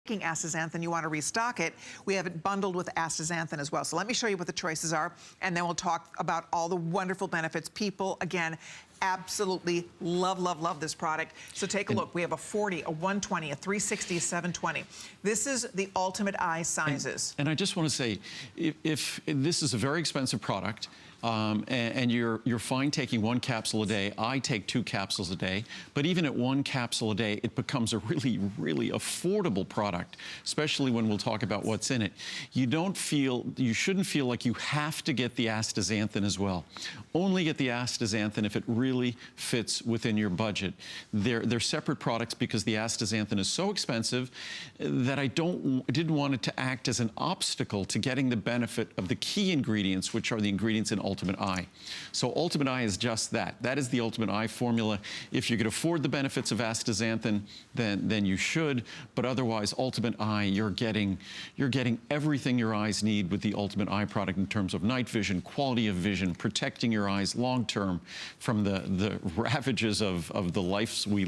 astaxanthin, you want to restock it, we have it bundled with astaxanthin as well. So let me show you what the choices are, and then we'll talk about all the wonderful benefits. People, again, absolutely love this product. So take a look. We have a 40, a 120, a 360, a 720. This is the ultimate eye sizes. And I just want to say, if this is a very expensive product, and you're fine taking 1 capsule a day. I take 2 capsules a day, but even at 1 capsule a day, it becomes a really affordable product, especially when we'll talk about what's in it. You shouldn't feel like you have to get the astaxanthin as well. Only get the astaxanthin if it really fits within your budget. They're separate products because the astaxanthin is so expensive that I didn't want it to act as an obstacle to getting the benefit of the key ingredients, which are the ingredients in Ultimate Eye. So Ultimate Eye is just that. That is the Ultimate Eye formula. If you could afford the benefits of astaxanthin, then you should. But otherwise, Ultimate Eye, you're getting everything your eyes need with the Ultimate Eye product in terms of night vision, quality of vision, protecting your eyes long term from the ravages of the lives we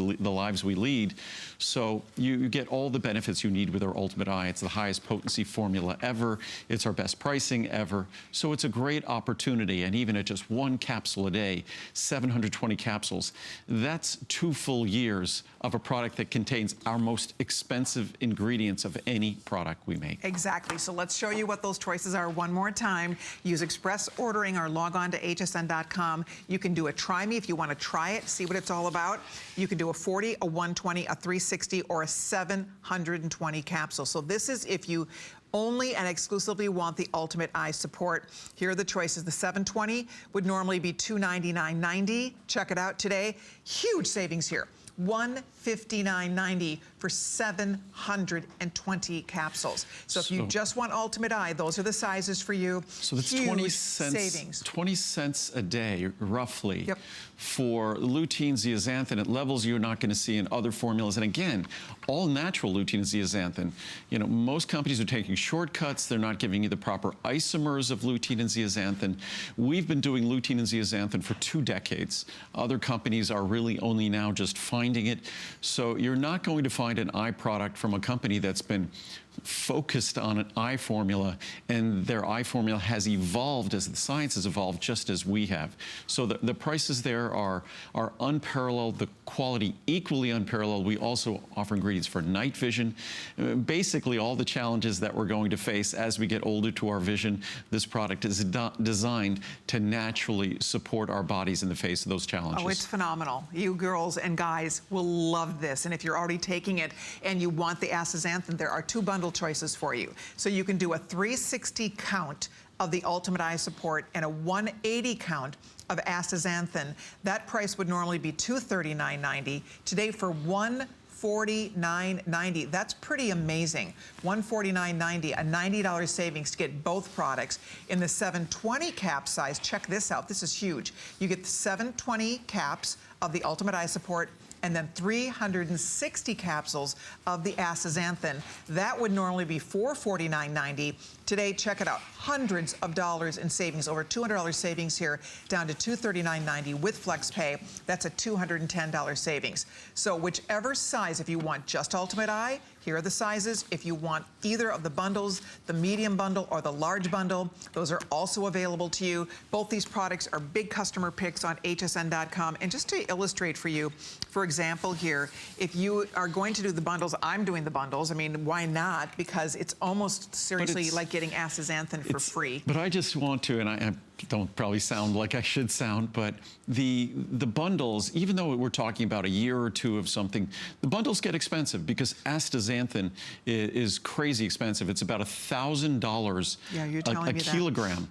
lead. So you get all the benefits you need with our Ultimate Eye. It's the highest potency formula ever. It's our best pricing ever. So it's a great opportunity. And even at just 1 capsule a day, 720 capsules, that's 2 full years of a product that contains our most expensive ingredients of any product we make. Exactly. So let's show you what those choices are one more time. Use express ordering or log on to hsn.com. You can do a try me if you want to try it, see what it's all about. You can do a 40, a 120, a 360, or a 720 capsule. So this is if you only and exclusively want the Ultimate Eye support. Here are the choices. The 720 would normally be $299.90. Check it out today. Huge savings here. $159.90 for 720 capsules. So if you just want Ultimate Eye, those are the sizes for you. So that's huge 20 cents, savings. 20 cents a day, roughly, yep, for lutein zeaxanthin at levels you're not going to see in other formulas. And again, all natural lutein and zeaxanthin. You know, most companies are taking shortcuts. They're not giving you the proper isomers of lutein and zeaxanthin. We've been doing lutein and zeaxanthin for 2 decades. Other companies are really only now just finding it. So you're not going to find an eye product from a company that's been focused on an eye formula, and their eye formula has evolved as the science has evolved, just as we have. So the prices there are unparalleled, the quality equally unparalleled. We also offer ingredients for night vision. Basically all the challenges that we're going to face as we get older to our vision, this product is designed to naturally support our bodies in the face of those challenges. Oh, it's phenomenal. You girls and guys will love this. And if you're already taking it and you want the astaxanthin, there are 2 bundle choices for you. So you can do a 360 count of the Ultimate Eye support and a 180 count of astaxanthin. That price would normally be $239.90. Today for $149.90. That's pretty amazing. $149.90, a $90 savings to get both products. In the 720 cap size, check this out. This is huge. You get the 720 caps of the Ultimate Eye support and then 360 capsules of the astaxanthin. That would normally be $449.90. Today, check it out, hundreds of dollars in savings, over $200 savings here, down to $239.90 with flex pay. That's a $210 savings. So whichever size, if you want just Ultimate Eye, here are the sizes. If you want either of the bundles, the medium bundle or the large bundle, those are also available to you. Both these products are big customer picks on hsn.com. And just to illustrate for you, for example here, if you are going to do the bundles, I'm doing the bundles. I mean, why not? Because it's almost seriously like getting astaxanthin for free. But I just want to, and I don't probably sound like I should sound, but the bundles, even though we're talking about a year or 2 of something, the bundles get expensive because astaxanthin is crazy expensive. It's about $1,000 a kilogram.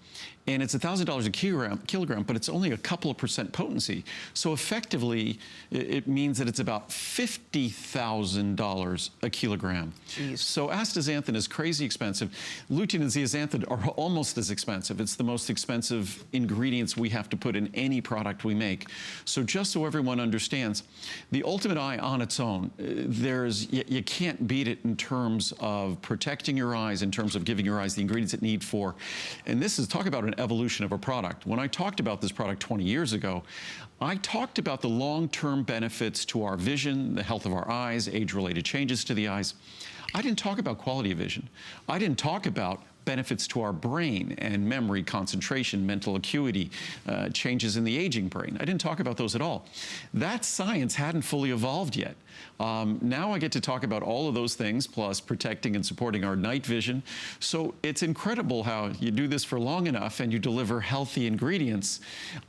And it's $1,000 a kilogram, but it's only a couple of % potency. So effectively, it means that it's about $50,000 a kilogram. Jeez. So astaxanthin is crazy expensive. Lutein and zeaxanthin are almost as expensive. It's the most expensive ingredients we have to put in any product we make. So just so everyone understands, the Ultimate Eye on its own, you can't beat it in terms of protecting your eyes, in terms of giving your eyes the ingredients it need for. And this is, talk about an evolution of a product. When I talked about this product 20 years ago, I talked about the long-term benefits to our vision, the health of our eyes, age-related changes to the eyes. I didn't talk about quality of vision. I didn't talk about benefits to our brain and memory, concentration, mental acuity, changes in the aging brain. I didn't talk about those at all. That science hadn't fully evolved yet. Now I get to talk about all of those things, plus protecting and supporting our night vision. So it's incredible how you do this for long enough and you deliver healthy ingredients.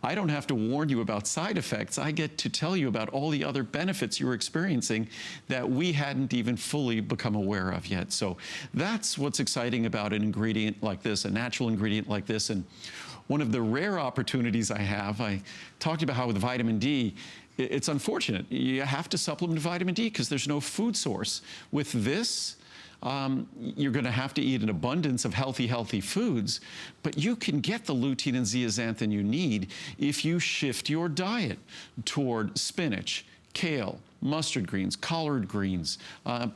I don't have to warn you about side effects. I get to tell you about all the other benefits you're experiencing that we hadn't even fully become aware of yet. So that's what's exciting about an ingredient like this, a natural ingredient like this. And one of the rare opportunities I have, I talked about how with vitamin D, it's unfortunate. You have to supplement vitamin D because there's no food source. With this, you're going to have to eat an abundance of healthy foods, but you can get the lutein and zeaxanthin you need if you shift your diet toward spinach, kale, mustard greens, collard greens,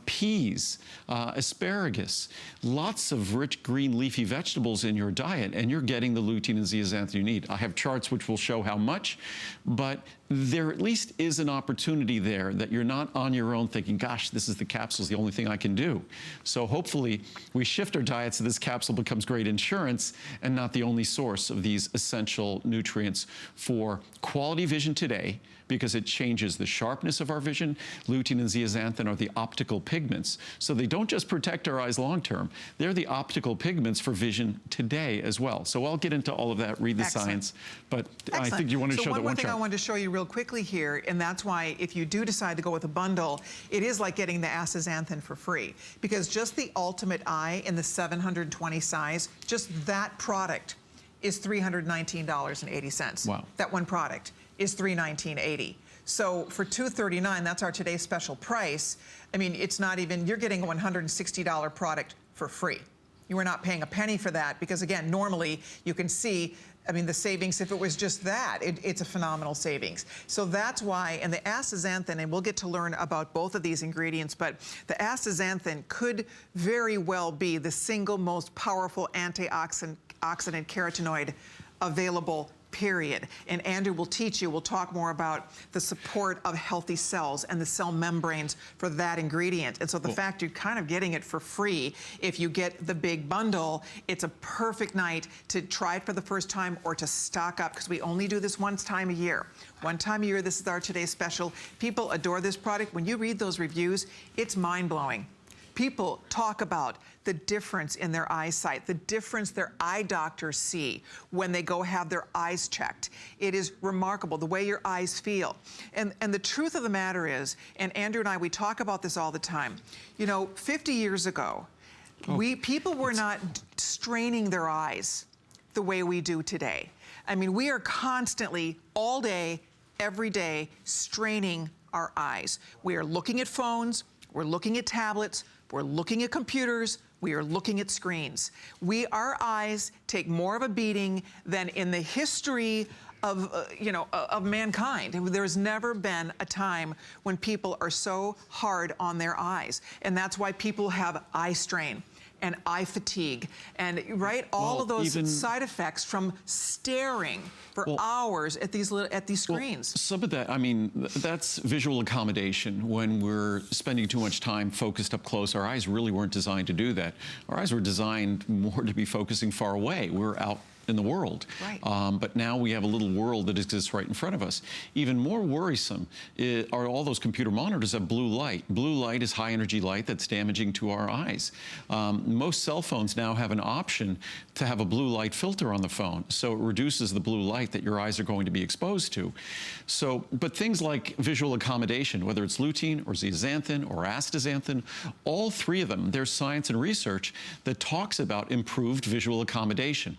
peas, asparagus, lots of rich green leafy vegetables in your diet, and you're getting the lutein and zeaxanthin you need. I have charts which will show how much, but there at least is an opportunity there that you're not on your own thinking, gosh, this is the capsule's the only thing I can do. So hopefully we shift our diet so this capsule becomes great insurance and not the only source of these essential nutrients for quality vision today, because it changes the sharpness of our vision. Lutein and zeaxanthin are the optical pigments. So they don't just protect our eyes long term, they're the optical pigments for vision today as well. So I'll get into all of that, read the science, but I think you want to show that one chart. One more thing I wanted to show you real quickly here, and that's why if you do decide to go with a bundle, it is like getting the astaxanthin for free, because just the Ultimate Eye in the 720 size, just that product is $319.80. Wow. That one product is $319.80. So for $239, that's our today's special price. I mean, it's not even, you're getting a $160 product for free. You are not paying a penny for that because, again, normally you can see, I mean, the savings, if it was just that, it's a phenomenal savings. So that's why, and the astaxanthin, and we'll get to learn about both of these ingredients, but the astaxanthin could very well be the single most powerful antioxidant carotenoid available, period. And Andrew will teach you, we'll talk more about the support of healthy cells and the cell membranes for that ingredient. And so the fact you're kind of getting it for free, if you get the big bundle, it's a perfect night to try it for the first time or to stock up, because we only do this one time a year. One time a year, this is our today's special. People adore this product. When you read those reviews, it's mind-blowing. People talk about the difference in their eyesight, the difference their eye doctors see when they go have their eyes checked. It is remarkable, the way your eyes feel. And the truth of the matter is, and Andrew and I, we talk about this all the time, you know, 50 years ago, people were not straining their eyes the way we do today. I mean, we are constantly, all day, every day, straining our eyes. We are looking at phones, we're looking at tablets, we're looking at computers, we are looking at screens. Our eyes take more of a beating than in the history of, of mankind. There's never been a time when people are so hard on their eyes. And that's why people have eye strain and eye fatigue, and all of those side effects from staring for hours at these screens. Some of that, I mean, that's visual accommodation. When we're spending too much time focused up close, our eyes really weren't designed to do that. Our eyes were designed more to be focusing far away. We're out in the world. Right. But now we have a little world that exists right in front of us. Even more worrisome are all those computer monitors have blue light. Blue light is high energy light that's damaging to our eyes. Most cell phones now have an option to have a blue light filter on the phone, so it reduces the blue light that your eyes are going to be exposed to. So, but things like visual accommodation, whether it's lutein or zeaxanthin or astaxanthin, all three of them, there's science and research that talks about improved visual accommodation.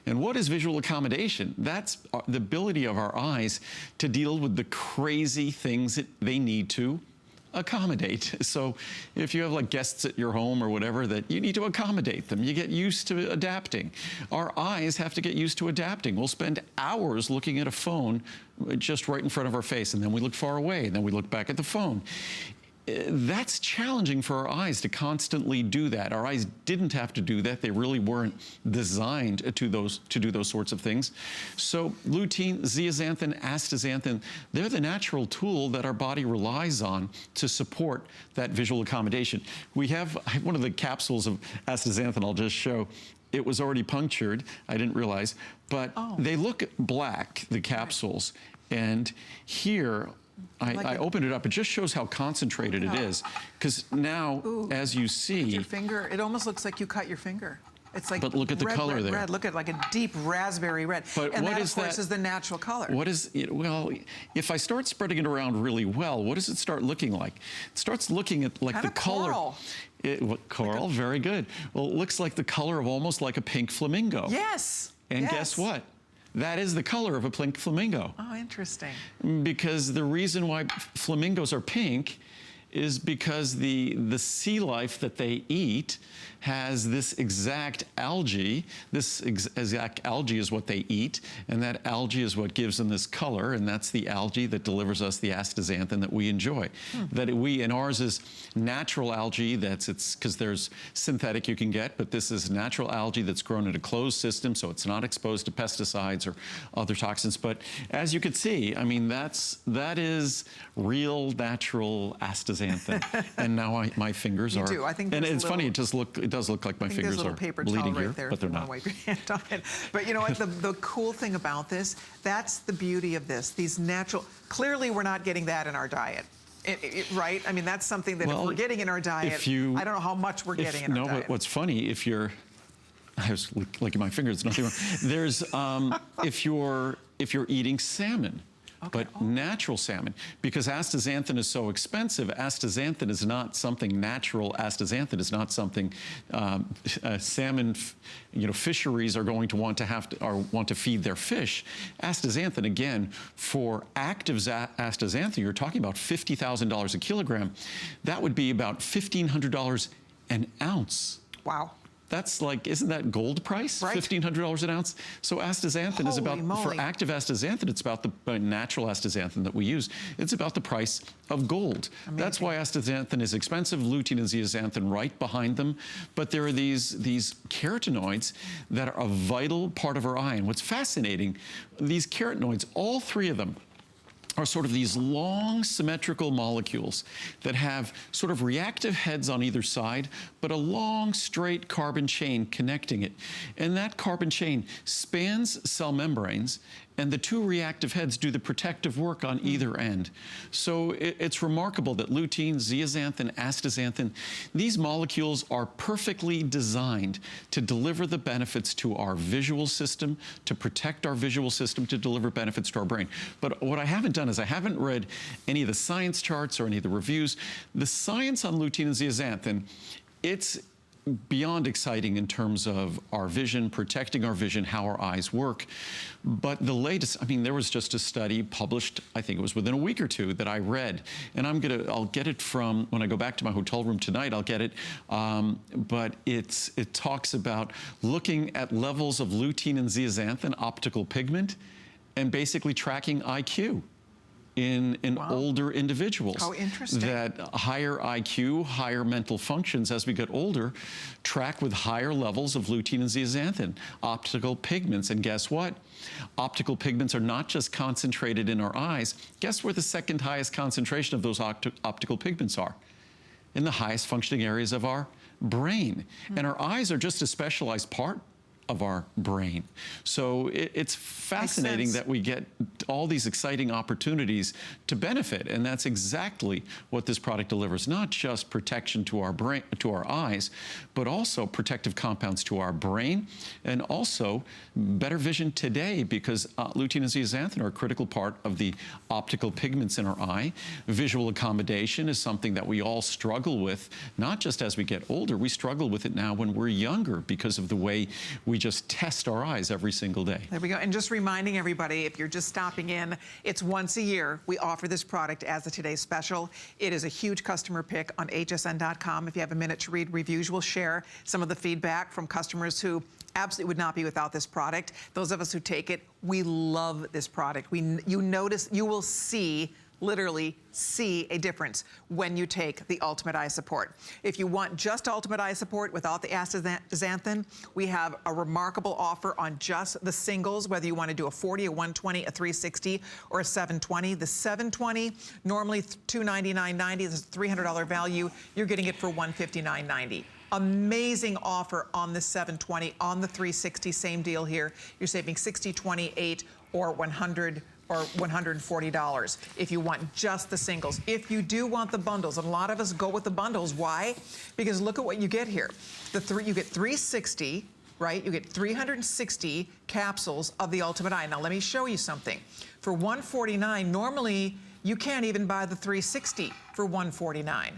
And what is visual accommodation? That's the ability of our eyes to deal with the crazy things that they need to accommodate. So if you have like guests at your home or whatever, that you need to accommodate them. You get used to adapting. Our eyes have to get used to adapting. We'll spend hours looking at a phone just right in front of our face, and then we look far away, and then we look back at the phone. that's challenging for our eyes to constantly do that. Our eyes didn't have to do that. They really weren't designed to do those sorts of things. So lutein, zeaxanthin, astaxanthin, they're the natural tool that our body relies on to support that visual accommodation. I have one of the capsules of astaxanthin I'll just show. It was already punctured, I didn't realize, but they look black, the capsules. And here, I opened it up. It just shows how concentrated it is. Because now, as you see... Your finger, it almost looks like you cut your finger. It's like but look at the red, color red, there. Red. Look at like a deep raspberry red. But and what that, is of course, that? Is the natural color. What is it? Well, if I start spreading it around really well, what does it start looking like? It starts looking at like kind the of color. Coral. Coral, like very good. Well, it looks like the color of almost like a pink flamingo. Yes. And yes. guess what? That is the color of a pink flamingo. Oh, interesting. Because the reason why flamingos are pink is because the sea life that they eat has this exact algae. This exact algae is what they eat, and that algae is what gives them this color, and that's the algae that delivers us the astaxanthin that we enjoy. And ours is natural algae. It's because there's synthetic you can get, but this is natural algae that's grown in a closed system, so it's not exposed to pesticides or other toxins. But as you can see, I mean, that is real natural astaxanthin. And now my fingers are. You do. I think. And it's funny. It does look like my fingers are bleeding here, there but they're not. Wipe your hand on it. But you know what? The cool thing about this, that's the beauty of this. These natural. Clearly, we're not getting that in our diet. Right? I mean, that's something that if we're getting in our diet, I don't know how much we're getting in our diet. No, but what's funny, I was looking at my fingers, nothing wrong. There's, if you're eating salmon, but natural salmon, because astaxanthin is so expensive. Astaxanthin is not something natural. Astaxanthin is not something salmon, fisheries are going to want to feed their fish. Astaxanthin, again, for active astaxanthin, you're talking about $50,000 a kilogram. That would be about $1,500 an ounce. Wow. That's like, isn't that gold price? Right. $1,500 an ounce. So astaxanthin is about, for active astaxanthin, it's about the natural astaxanthin that we use. It's about the price of gold. Amazing. That's why astaxanthin is expensive, lutein and zeaxanthin right behind them. But there are these carotenoids that are a vital part of our eye. And what's fascinating, these carotenoids, all three of them, are sort of these long symmetrical molecules that have sort of reactive heads on either side, but a long straight carbon chain connecting it. And that carbon chain spans cell membranes, and the two reactive heads do the protective work on either end. So it's remarkable that lutein, zeaxanthin, astaxanthin, these molecules are perfectly designed to deliver the benefits to our visual system, to protect our visual system, to deliver benefits to our brain. But what I haven't done is I haven't read any of the science charts or any of the reviews. The science on lutein and zeaxanthin, it's beyond exciting in terms of our vision, protecting our vision, how our eyes work. But the latest, I mean, there was just a study published, I think it was within a week or two, that I read. And I'll get it from, when I go back to my hotel room tonight, I'll get it. But it talks about looking at levels of lutein and zeaxanthin, optical pigment, and basically tracking IQ in older individuals. How interesting. That higher IQ, higher mental functions as we get older, track with higher levels of lutein and zeaxanthin, optical pigments. And guess what? Optical pigments are not just concentrated in our eyes. Guess where the second highest concentration of those optical pigments are? In the highest functioning areas of our brain. And our eyes are just a specialized part of our brain. So it's fascinating that we get all these exciting opportunities to benefit, and that's exactly what this product delivers. Not just protection to our brain, to our eyes, but also protective compounds to our brain, and also better vision today, because lutein and zeaxanthin are a critical part of the optical pigments in our eye. Visual accommodation is something that we all struggle with, not just as we get older. We struggle with it now when we're younger because of the way we just test our eyes every single day. There we go. And just reminding everybody, if you're just stopping in, it's once a year we offer this product as a Today's Special. It is a huge customer pick on hsn.com. If you have a minute to read reviews, we'll share some of the feedback from customers who absolutely would not be without this product. Those of us who take it, we love this product. You will see literally see a difference when you take the Ultimate Eye Support. If you want just Ultimate Eye Support without the astaxanthin, we have a remarkable offer on just the singles, whether you want to do a 40, a 120, a 360, or a 720. The 720, normally $299.90, this is a $300 value. You're getting it for $159.90. Amazing offer on the 720, on the 360, same deal here. You're saving $60, $28, or $100 or $140 if you want just the singles. If you do want the bundles, and a lot of us go with the bundles, why? Because look at what you get here. You get 360, right? You get 360 capsules of the Ultimate Eye. Now let me show you something. For $149, normally you can't even buy the 360 for $149.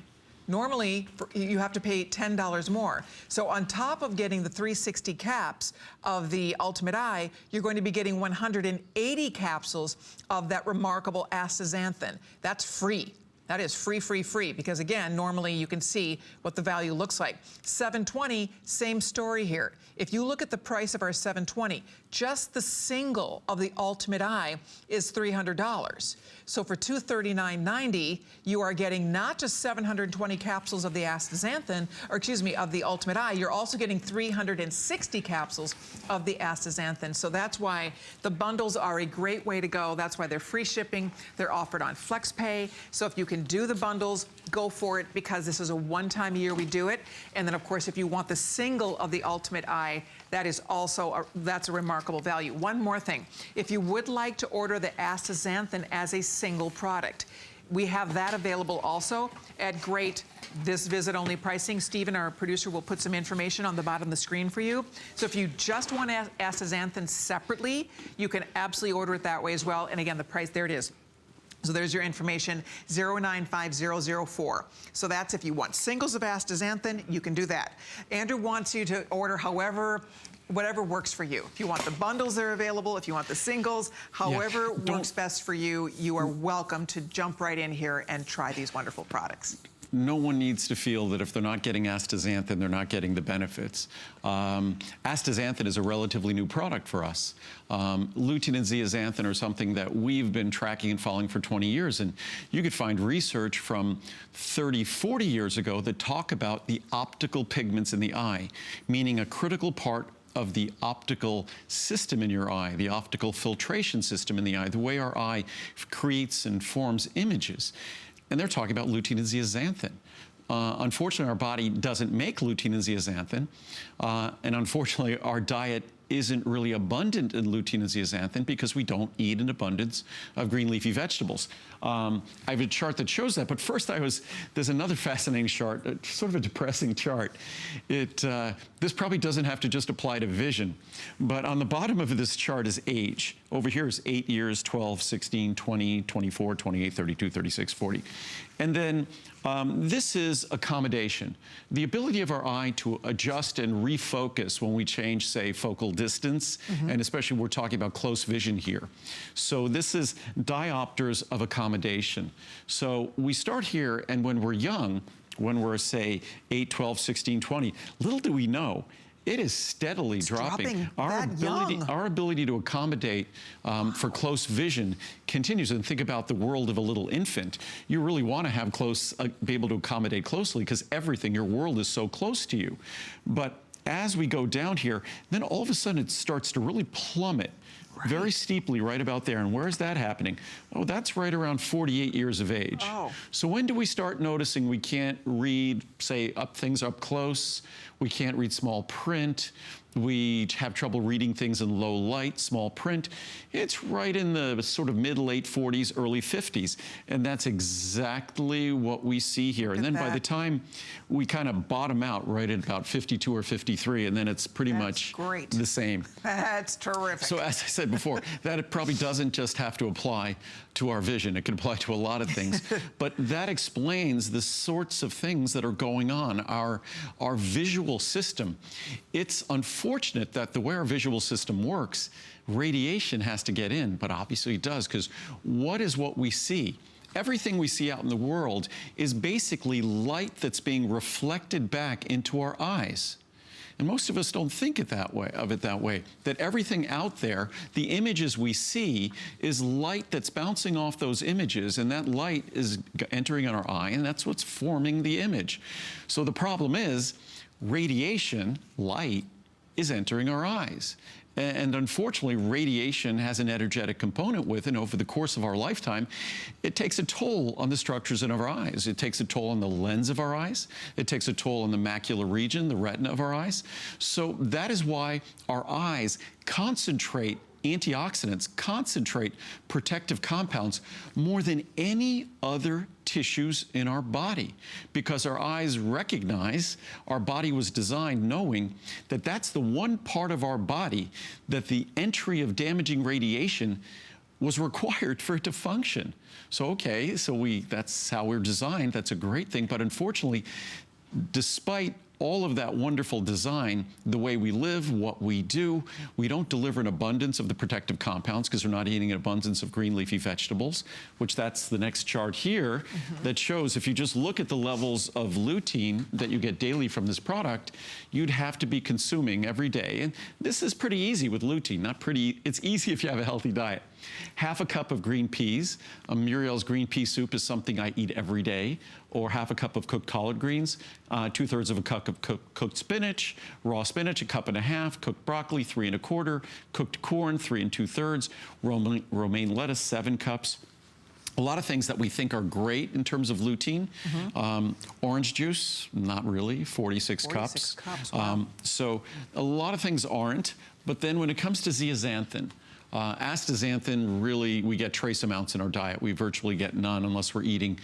Normally, you have to pay $10 more. So on top of getting the 360 caps of the Ultimate Eye, you're going to be getting 180 capsules of that remarkable astaxanthin. That's free. That is free, free, free, because again, normally you can see what the value looks like. 720, same story here. If you look at the price of our 720, just the single of the Ultimate Eye is $300. So for $239.90, you are getting not just 720 capsules of the astaxanthin, or excuse me, of the Ultimate Eye, you're also getting 360 capsules of the astaxanthin. So that's why the bundles are a great way to go. That's why they're free shipping. They're offered on FlexPay. So if you can do the bundles, go for it, because this is a one-time a year we do it. And then of course, if you want the single of the Ultimate Eye, that is also that's a remarkable value. One more thing, if you would like to order the astaxanthin as a single product, we have that available also at great this visit only pricing. Stephen, our producer, will put some information on the bottom of the screen for you. So if you just want astaxanthin separately, you can absolutely order it that way as well. And again, the price, there it is. So there's your information, 095004. So that's if you want singles of astaxanthin, you can do that. Andrew wants you to order whatever works for you. If you want the bundles, they're available. If you want the singles, however works best for you, you are welcome to jump right in here and try these wonderful products. No one needs to feel that if they're not getting astaxanthin, they're not getting the benefits. Astaxanthin is a relatively new product for us. Lutein and zeaxanthin are something that we've been tracking and following for 20 years. And you could find research from 30, 40 years ago that talk about the optical pigments in the eye, meaning a critical part of the optical system in your eye, the optical filtration system in the eye, the way our eye creates and forms images. And they're talking about lutein and zeaxanthin. Unfortunately, our body doesn't make lutein and zeaxanthin, and unfortunately, our diet isn't really abundant in lutein and zeaxanthin because we don't eat an abundance of green leafy vegetables. I have a chart that shows that, but first there's another fascinating chart, sort of a depressing chart. This probably doesn't have to just apply to vision, but on the bottom of this chart is age. Over here is 8 years, 12, 16, 20, 24, 28, 32, 36, 40. And then this is accommodation. The ability of our eye to adjust and refocus when we change, say, focal distance, and especially we're talking about close vision here. So this is diopters of accommodation. So we start here, and when we're young, when we're, say, 8, 12, 16, 20, little do we know, it is steadily dropping. Our ability to accommodate for close vision continues. And think about the world of a little infant. You really want to have be able to accommodate closely because everything, your world is so close to you. But as we go down here, then all of a sudden it starts to really plummet very steeply right about there. And where is that happening? Oh, that's right around 48 years of age. Oh. So when do we start noticing we can't read, say, things up close? We can't read small print. We have trouble reading things in low light, small print. It's right in the sort of mid-late 40s, early 50s. And that's exactly what we see here. And then by the time we kind of bottom out right at about 52 or 53, and then it's pretty much the same. That's terrific. So as I said before, that it probably doesn't just have to apply to our vision. It can apply to a lot of things. But that explains the sorts of things that are going on. Our visual system, it's unfortunate that the way our visual system works, radiation has to get in, but obviously it does, because what is what we see? Everything we see out in the world is basically light that's being reflected back into our eyes. And most of us don't think of it that way, that everything out there, the images we see, is light that's bouncing off those images, and that light is entering in our eye, and that's what's forming the image. So the problem is, radiation, light, is entering our eyes. And unfortunately, radiation has an energetic component with it, and over the course of our lifetime, it takes a toll on the structures in our eyes. It takes a toll on the lens of our eyes. It takes a toll on the macular region, the retina of our eyes. So that is why our eyes concentrate antioxidants, concentrate protective compounds more than any other tissues in our body, because our eyes recognize, our body was designed knowing that that's the one part of our body that the entry of damaging radiation was required for it to function. So okay, that's how we're designed. That's a great thing, but unfortunately, despite all of that wonderful design, the way we live, what we do, we don't deliver an abundance of the protective compounds because we're not eating an abundance of green leafy vegetables, which that's the next chart here that shows if you just look at the levels of lutein that you get daily from this product, you'd have to be consuming every day. And this is pretty easy with lutein, not pretty, it's easy if you have a healthy diet. Half a cup of green peas. Muriel's green pea soup is something I eat every day, or half a cup of cooked collard greens, 2/3 of a cup of cooked spinach, raw spinach, 1.5 cups, cooked broccoli, 3 1/4, cooked corn, 3 2/3, romaine lettuce, 7 cups. A lot of things that we think are great in terms of lutein. Orange juice, not really, 46 cups. Wow. So a lot of things aren't, but then when it comes to zeaxanthin, astaxanthin, really, we get trace amounts in our diet. We virtually get none unless we're eating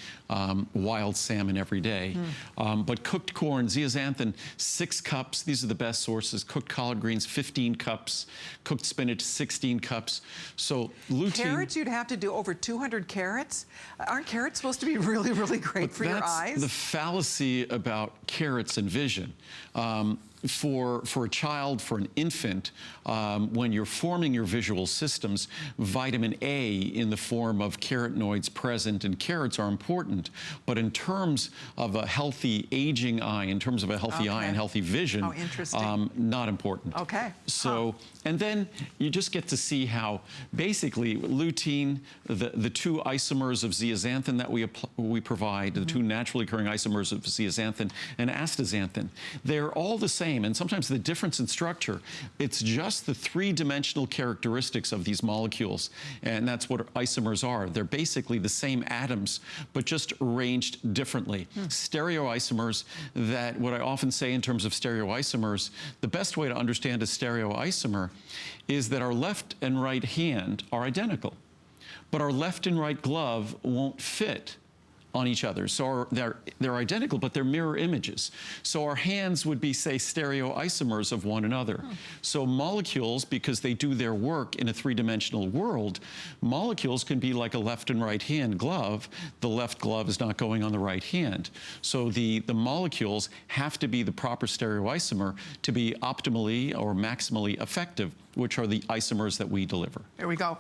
wild salmon every day. But cooked corn, zeaxanthin, 6 cups. These are the best sources. Cooked collard greens, 15 cups. Cooked spinach, 16 cups. So lutein. Carrots, you'd have to do over 200 carrots? Aren't carrots supposed to be really, really great for your eyes? That's the fallacy about carrots and vision. For a child, for an infant, when you're forming your visual systems, vitamin A in the form of carotenoids present in carrots are important. But in terms of a healthy aging eye, in terms of a healthy eye and healthy vision, how interesting. Not important. Okay. So, and then you just get to see how basically lutein, the 2 isomers of zeaxanthin that we provide, the 2 naturally occurring isomers of zeaxanthin and astaxanthin, they're all the same. And sometimes the difference in structure, it's just the 3-dimensional characteristics of these molecules. And that's what isomers are. They're basically the same atoms, but just arranged differently. Stereoisomers, that what I often say in terms of stereoisomers, the best way to understand a stereoisomer is that our left and right hand are identical, but our left and right glove won't fit on each other. So they're identical, but they're mirror images. So our hands would be, say, stereoisomers of one another. So molecules, because they do their work in a 3-dimensional world, molecules can be like a left and right hand glove. The left glove is not going on the right hand. So the molecules have to be the proper stereoisomer to be optimally or maximally effective, which are the isomers that we deliver. There we go.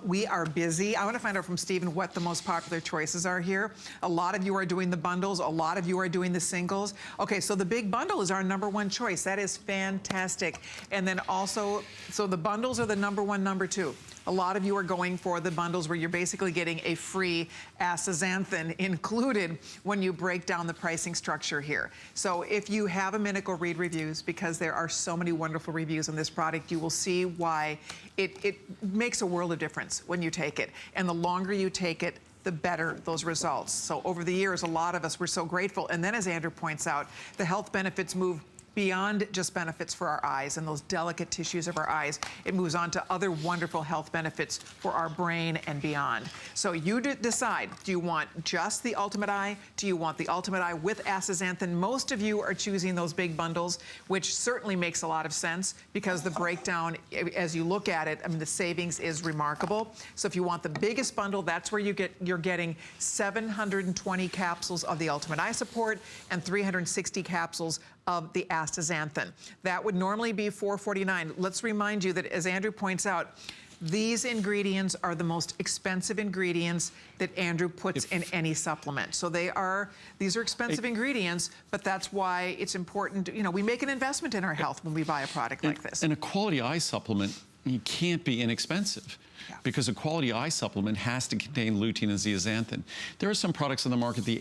We are busy. I want to find out from Stephen what the most popular choices are here. A lot of you are doing the bundles. A lot of you are doing the singles. Okay, so the big bundle is our #1 choice. That is fantastic. And then also, so the bundles are the #1, #2. A lot of you are going for the bundles where you're basically getting a free astaxanthin included when you break down the pricing structure here. So if you have a minute, go read reviews, because there are so many wonderful reviews on this product. You will see why it makes a world of difference when you take it. And the longer you take it, the better those results. So over the years, a lot of us were so grateful. And then, as Andrew points out, the health benefits move beyond just benefits for our eyes and those delicate tissues of our eyes. It moves on to other wonderful health benefits for our brain and beyond. So you decide, do you want just the Ultimate Eye? Do you want the Ultimate Eye with astaxanthin? Most of you are choosing those big bundles, which certainly makes a lot of sense because the breakdown, as you look at it, I mean, the savings is remarkable. So if you want the biggest bundle, that's where you're getting 720 capsules of the Ultimate Eye Support and 360 capsules of the astaxanthin. That would normally be $449. Let's remind you that, as Andrew points out, These ingredients are the most expensive ingredients that Andrew puts in any supplement. So these are expensive ingredients, but that's why it's important. You know, we make an investment in our health when we buy a product like this. And a quality eye supplement, you can't be inexpensive. Yeah. Because a quality eye supplement has to contain lutein and zeaxanthin. There are some products on the market, the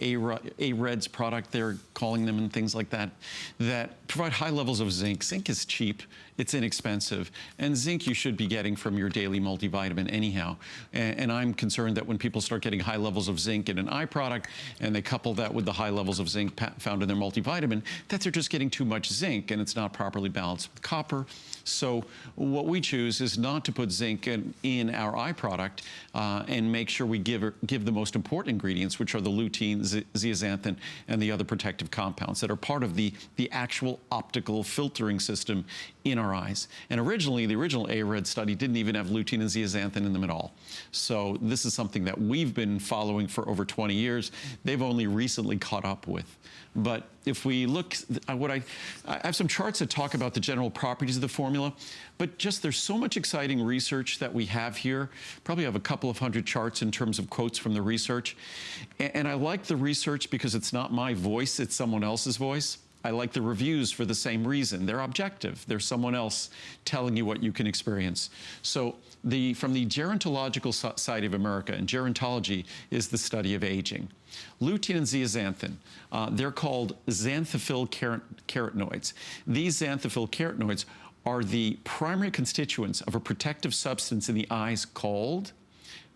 A-Reds product, they're calling them, and things like that, that provide high levels of zinc. Zinc is cheap, it's inexpensive, and zinc you should be getting from your daily multivitamin anyhow. And I'm concerned that when people start getting high levels of zinc in an eye product, and they couple that with the high levels of zinc found in their multivitamin, that they're just getting too much zinc, and it's not properly balanced with copper. So what we choose is not to put zinc in our eye product and make sure we give the most important ingredients, which are the lutein, zeaxanthin, and the other protective compounds that are part of the actual optical filtering system in our eyes. And originally, the original A-Red study didn't even have lutein and zeaxanthin in them at all. So this is something that we've been following for over 20 years. They've only recently caught up with. But if we look, I have some charts that talk about the general properties of the formula, but just there's so much exciting research that we have here. Probably have a couple of hundred charts in terms of quotes from the research. And I like the research because it's not my voice, it's someone else's voice. I like the reviews for the same reason. They're objective. There's someone else telling you what you can experience. So from the Gerontological Society of America, and gerontology is the study of aging. Lutein and zeaxanthin, they're called xanthophyll carotenoids. These xanthophyll carotenoids are the primary constituents of a protective substance in the eyes called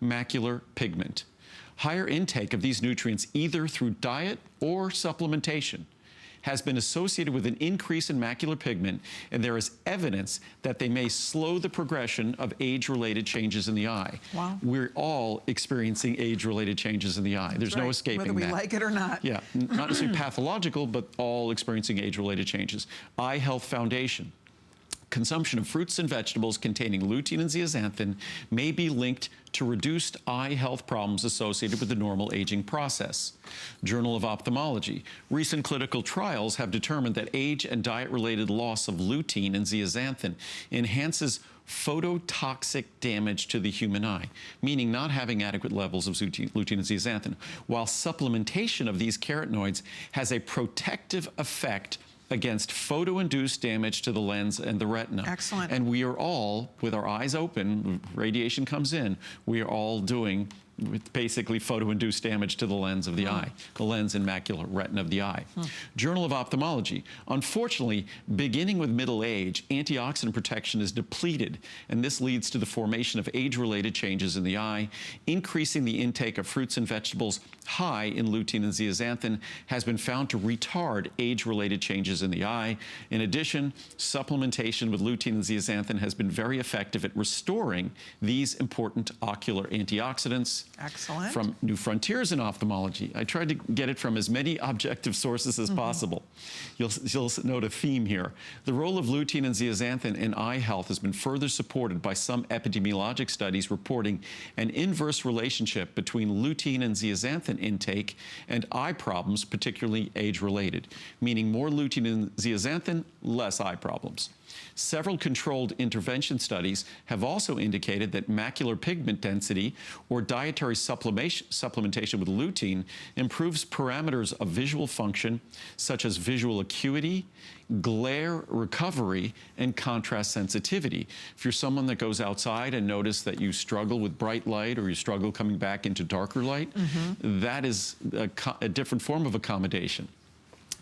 macular pigment. Higher intake of these nutrients, either through diet or supplementation, has been associated with an increase in macular pigment, and there is evidence that they may slow the progression of age-related changes in the eye. Wow. We're all experiencing age-related changes in the eye. There's no escaping that. Whether we like it or not. Yeah, not necessarily pathological, but all experiencing age-related changes. Eye Health Foundation. Consumption of fruits and vegetables containing lutein and zeaxanthin may be linked to reduced eye health problems associated with the normal aging process. Journal of Ophthalmology. Recent clinical trials have determined that age and diet-related loss of lutein and zeaxanthin enhances phototoxic damage to the human eye, meaning not having adequate levels of lutein and zeaxanthin, while supplementation of these carotenoids has a protective effect against photo-induced damage to the lens and the retina. Excellent. And we are all, with our eyes open, radiation comes in, we are all doing basically photo-induced damage to the lens of the eye, the lens and macular retina of the eye. Journal of Ophthalmology. Unfortunately, beginning with middle age, antioxidant protection is depleted, and this leads to the formation of age-related changes in the eye. Increasing the intake of fruits and vegetables high in lutein and zeaxanthin has been found to retard age-related changes in the eye. In addition, supplementation with lutein and zeaxanthin has been very effective at restoring these important ocular antioxidants. Excellent. From New Frontiers in Ophthalmology. I tried to get it from as many objective sources as possible. You'll note a theme here. The role of lutein and zeaxanthin in eye health has been further supported by some epidemiologic studies reporting an inverse relationship between lutein and zeaxanthin intake and eye problems, particularly age-related, meaning more lutein and zeaxanthin, less eye problems. Several controlled intervention studies have also indicated that macular pigment density or dietary supplementation with lutein improves parameters of visual function such as visual acuity, glare recovery, and contrast sensitivity. If you're someone that goes outside and notice that you struggle with bright light or you struggle coming back into darker light, that is a different form of accommodation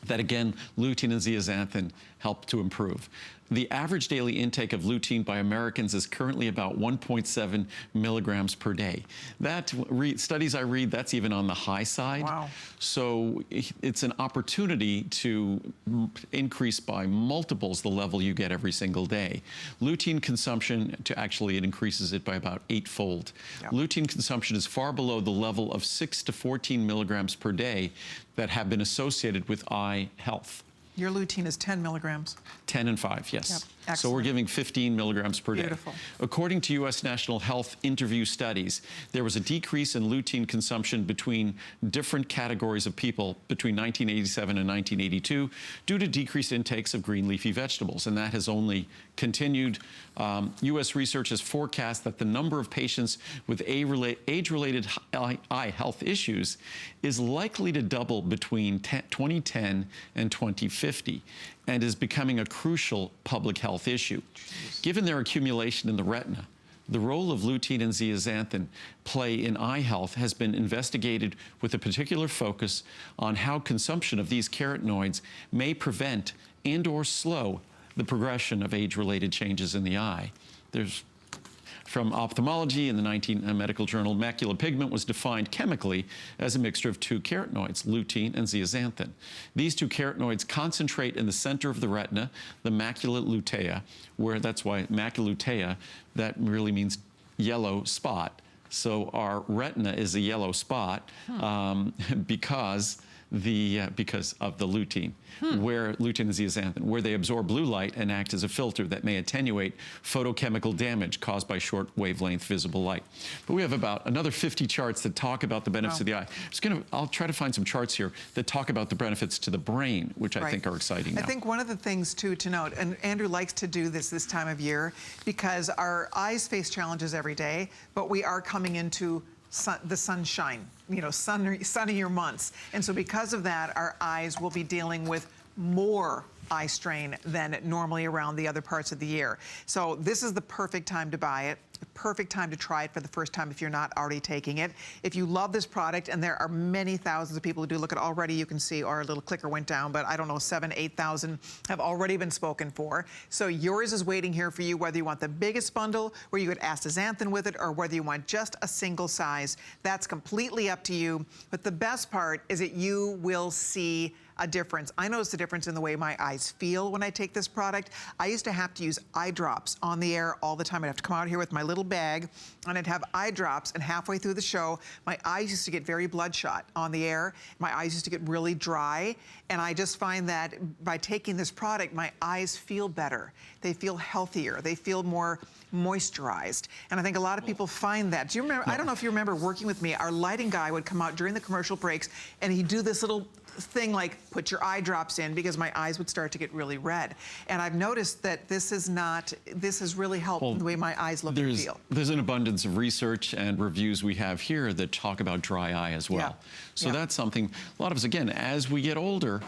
that, again, lutein and zeaxanthin help to improve. The average daily intake of lutein by Americans is currently about 1.7 milligrams per day. That studies I read, that's even on the high side. Wow. So it's an opportunity to increase by multiples the level you get every single day. Lutein consumption, it increases it by about 8-fold. Yep. Lutein consumption is far below the level of 6 to 14 milligrams per day that have been associated with eye health. Your lutein is 10 milligrams. 10 and 5, yes. Yep. So we're Excellent. giving 15 milligrams per day. Beautiful. According to U.S. National Health interview studies, there was a decrease in lutein consumption between different categories of people between 1987 and 1982 due to decreased intakes of green leafy vegetables, and that has only continued. U.S. research has forecast that the number of patients with age-related eye health issues is likely to double between 2010 and 2050 and is becoming a crucial public health issue. Given their accumulation in the retina, the role of lutein and zeaxanthin play in eye health has been investigated with a particular focus on how consumption of these carotenoids may prevent and/or slow the progression of age-related changes in the eye. There's From ophthalmology in the medical journal, macular pigment was defined chemically as a mixture of two carotenoids, lutein and zeaxanthin. These two carotenoids concentrate in the center of the retina, the macula lutea, where that's why macula lutea, that really means yellow spot. So our retina is a yellow spot because of the lutein, where lutein and zeaxanthin, where they absorb blue light and act as a filter that may attenuate photochemical damage caused by short wavelength visible light. But we have about another 50 charts that talk about the benefits of the eye. I'll try to find some charts here that talk about the benefits to the brain, which I think are exciting now. I think one of the things too to note, and Andrew likes to do this time of year because our eyes face challenges every day, but we are coming into the sunshine, sunnier months. And so because of that, our eyes will be dealing with more eye strain than normally around the other parts of the year. So this is the perfect time to buy it. Perfect time to try it for the first time if you're not already taking it. If you love this product, and there are many thousands of people who do, look at already, you can see our little clicker went down, but I don't know, 7,000, 8,000 have already been spoken for. So yours is waiting here for you, whether you want the biggest bundle, where you get astaxanthin with it, or whether you want just a single size. That's completely up to you. But the best part is that you will see a difference. I notice the difference in the way my eyes feel when I take this product. I used to have to use eye drops on the air all the time. I'd have to come out here with my little bag and I'd have eye drops, and halfway through the show, my eyes used to get very bloodshot on the air. My eyes used to get really dry, and I just find that by taking this product, my eyes feel better. They feel healthier. They feel more moisturized. And I think a lot of people find that. Do you remember, I don't know if you remember working with me, our lighting guy would come out during the commercial breaks and he'd do this little thing like, put your eye drops in, because my eyes would start to get really red. And I've noticed that this has really helped the way my eyes look and feel. There's an abundance of research and reviews we have here that talk about dry eye as well. So that's something, a lot of us, again, as we get older,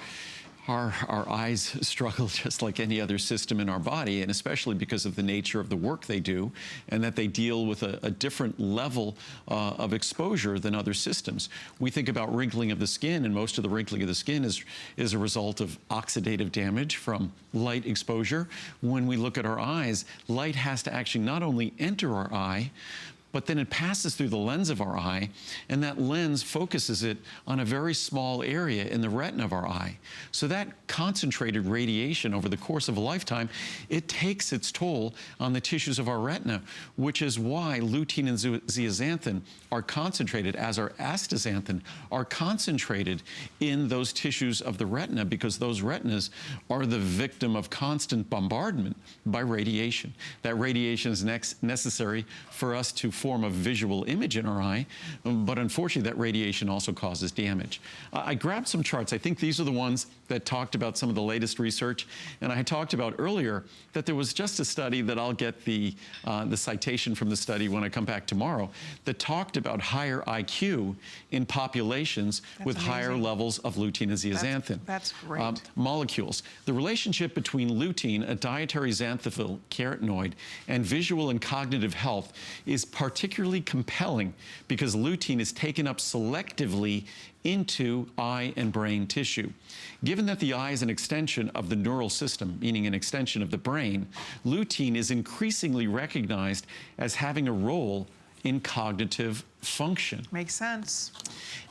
our eyes struggle just like any other system in our body, and especially because of the nature of the work they do, and that they deal with a different level of exposure than other systems. We think about wrinkling of the skin, and most of the wrinkling of the skin is a result of oxidative damage from light exposure. When we look at our eyes, light has to actually not only enter our eye, but then it passes through the lens of our eye, and that lens focuses it on a very small area in the retina of our eye. So that concentrated radiation over the course of a lifetime, it takes its toll on the tissues of our retina, which is why lutein and zeaxanthin are concentrated, as are astaxanthin, are concentrated in those tissues of the retina, because those retinas are the victim of constant bombardment by radiation. That radiation is necessary for us to form a visual image in our eye, but unfortunately that radiation also causes damage. I grabbed some charts. I think these are the ones that talked about some of the latest research, and I talked about earlier that there was just a study that I'll get the citation from the study when I come back tomorrow, that talked about higher IQ in populations with higher levels of lutein and zeaxanthin. That's great. Molecules. The relationship between lutein, a dietary xanthophyll carotenoid, and visual and cognitive health is particularly compelling because lutein is taken up selectively into eye and brain tissue. Given that the eye is an extension of the neural system, meaning an extension of the brain, lutein is increasingly recognized as having a role in cognitive function. Makes sense.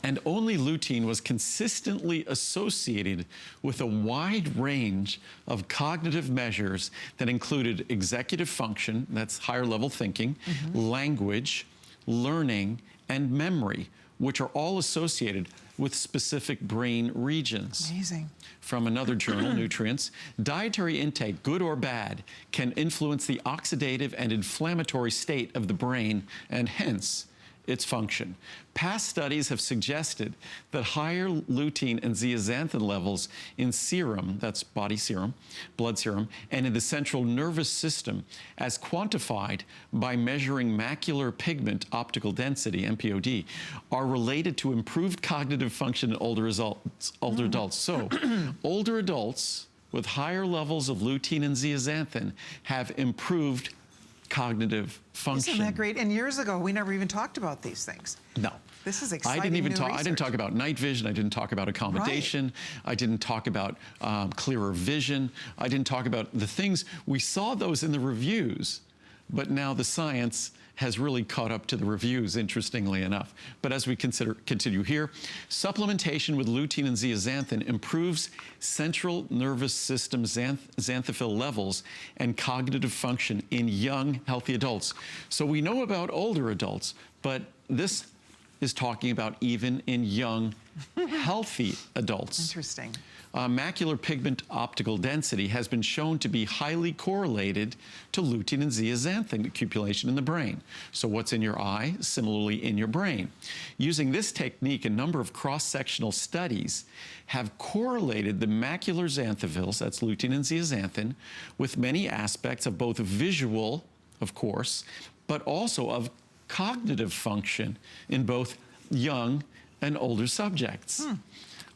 And only lutein was consistently associated with a wide range of cognitive measures that included executive function, that's higher level thinking, language, learning, and memory, which are all associated with specific brain regions. Amazing. From another journal, Nutrients, dietary intake, good or bad, can influence the oxidative and inflammatory state of the brain and hence its function. Past studies have suggested that higher lutein and zeaxanthin levels in serum, that's body serum, blood serum, and in the central nervous system, as quantified by measuring macular pigment optical density, MPOD, are related to improved cognitive function in older adults. So, older adults with higher levels of lutein and zeaxanthin have improved cognitive function. Isn't that great? And years ago, we never even talked about these things. No. This is exciting. I didn't research. talk about night vision. I didn't talk about accommodation. Right. I didn't talk about clearer vision. I didn't talk about the things. We saw those in the reviews, but now the science has really caught up to the reviews, interestingly enough. But as we continue here, supplementation with lutein and zeaxanthin improves central nervous system xanthophyll levels and cognitive function in young, healthy adults. So we know about older adults, but this is talking about even in young, healthy adults. Interesting. Macular pigment optical density has been shown to be highly correlated to lutein and zeaxanthin accumulation in the brain. So what's in your eye, similarly in your brain. Using this technique, a number of cross-sectional studies have correlated the macular xanthophylls, that's lutein and zeaxanthin, with many aspects of both visual, of course, but also of cognitive function in both young and older subjects.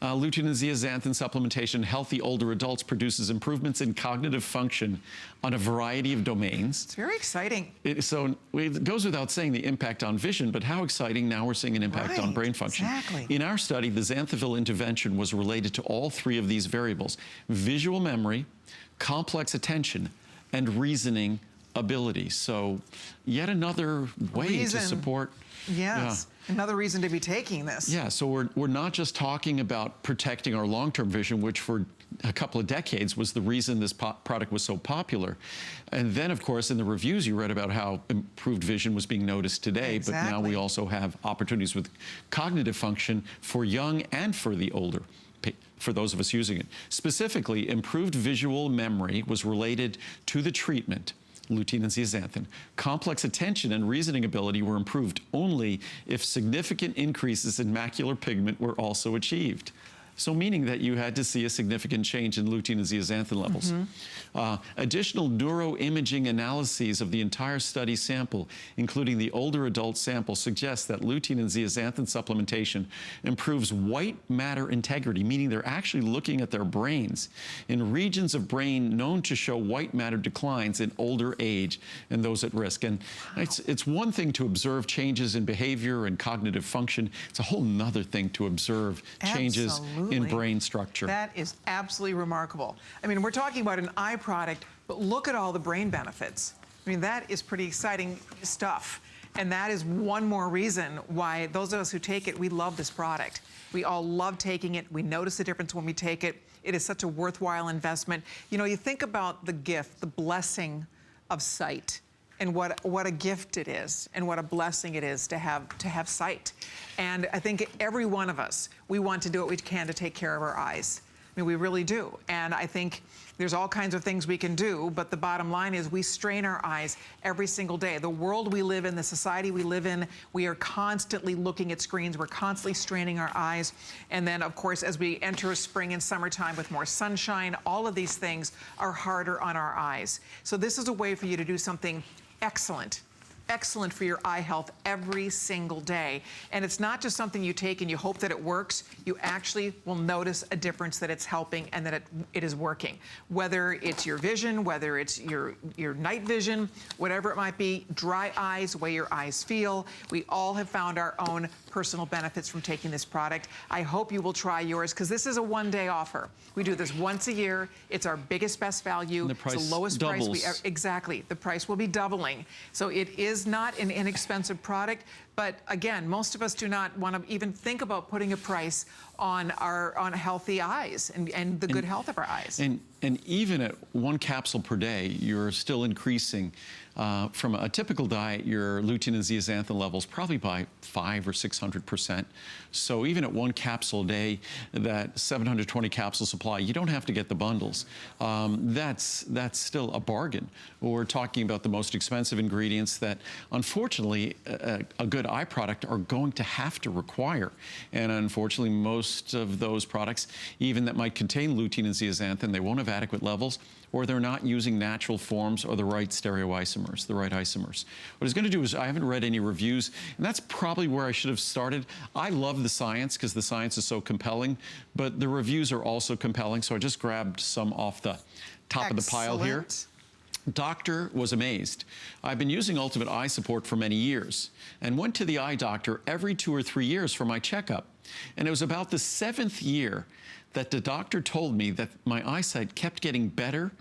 Lutein and zeaxanthin supplementation in healthy older adults produces improvements in cognitive function on a variety of domains. It's very exciting. So it goes without saying the impact on vision, but how exciting now we're seeing an impact on brain function. Exactly. In our study, the xanthophyll intervention was related to all three of these variables: visual memory, complex attention, and reasoning ability. So yet another way to support. Yes. Another reason to be taking this. Yeah, so we're not just talking about protecting our long-term vision, which for a couple of decades was the reason this product was so popular. And then, of course, in the reviews, you read about how improved vision was being noticed today, but now we also have opportunities with cognitive function for young and for the older, for those of us using it. Specifically, improved visual memory was related to the treatment, lutein and zeaxanthin. Complex attention and reasoning ability were improved only if significant increases in macular pigment were also achieved. So meaning that you had to see a significant change in lutein and zeaxanthin levels. Additional neuroimaging analyses of the entire study sample, including the older adult sample, suggest that lutein and zeaxanthin supplementation improves white matter integrity, meaning they're actually looking at their brains in regions of brain known to show white matter declines in older age and those at risk. And it's one thing to observe changes in behavior and cognitive function. It's a whole nother thing to observe changes in brain structure. That is absolutely remarkable. I mean, we're talking about an eye product, but look at all the brain benefits. I mean, that is pretty exciting stuff. And that is one more reason why those of us who take it, we love this product. We all love taking it. We notice the difference when we take it. It is such a worthwhile investment. You know, you think about the gift, the blessing of sight, and what a gift it is and what a blessing it is to have sight. And I think every one of us, we want to do what we can to take care of our eyes. I mean, we really do. And I think there's all kinds of things we can do, but the bottom line is we strain our eyes every single day. The world we live in, the society we live in, we are constantly looking at screens. We're constantly straining our eyes. And then, of course, as we enter spring and summertime with more sunshine, all of these things are harder on our eyes. So this is a way for you to do something excellent for your eye health every single day. And it's not just something you take and you hope that it works. You actually will notice a difference that it's helping and that it is working. Whether it's your vision, whether it's your night vision, whatever it might be, dry eyes, the way your eyes feel, we all have found our own personal benefits from taking this product. I hope you will try yours because this is a one-day offer. We do this once a year. It's our biggest, best value. And the price it's the lowest doubles. price we ever, exactly. The price will be doubling. So it is not an inexpensive product, but again, most of us do not want to even think about putting a price on healthy eyes and the good health of our eyes. And even at one capsule per day, you're still increasing From a typical diet, your lutein and zeaxanthin levels probably by 500 or 600%. So even at 1 capsule a day, that 720 capsule supply, you don't have to get the bundles. That's still a bargain. We're talking about the most expensive ingredients that, unfortunately, a good eye product are going to have to require. And unfortunately, most of those products, even that might contain lutein and zeaxanthin, they won't have adequate levels, or they're not using natural forms or the right stereoisomers, the right isomers. What I was going to do is, I haven't read any reviews, and that's probably where I should have started. I love the science because the science is so compelling, but the reviews are also compelling, so I just grabbed some off the top of the pile here. Doctor was amazed. I've been using Ultimate Eye Support for many years and went to the eye doctor every 2 or 3 years for my checkup. And it was about the 7th year that the doctor told me that my eyesight kept getting better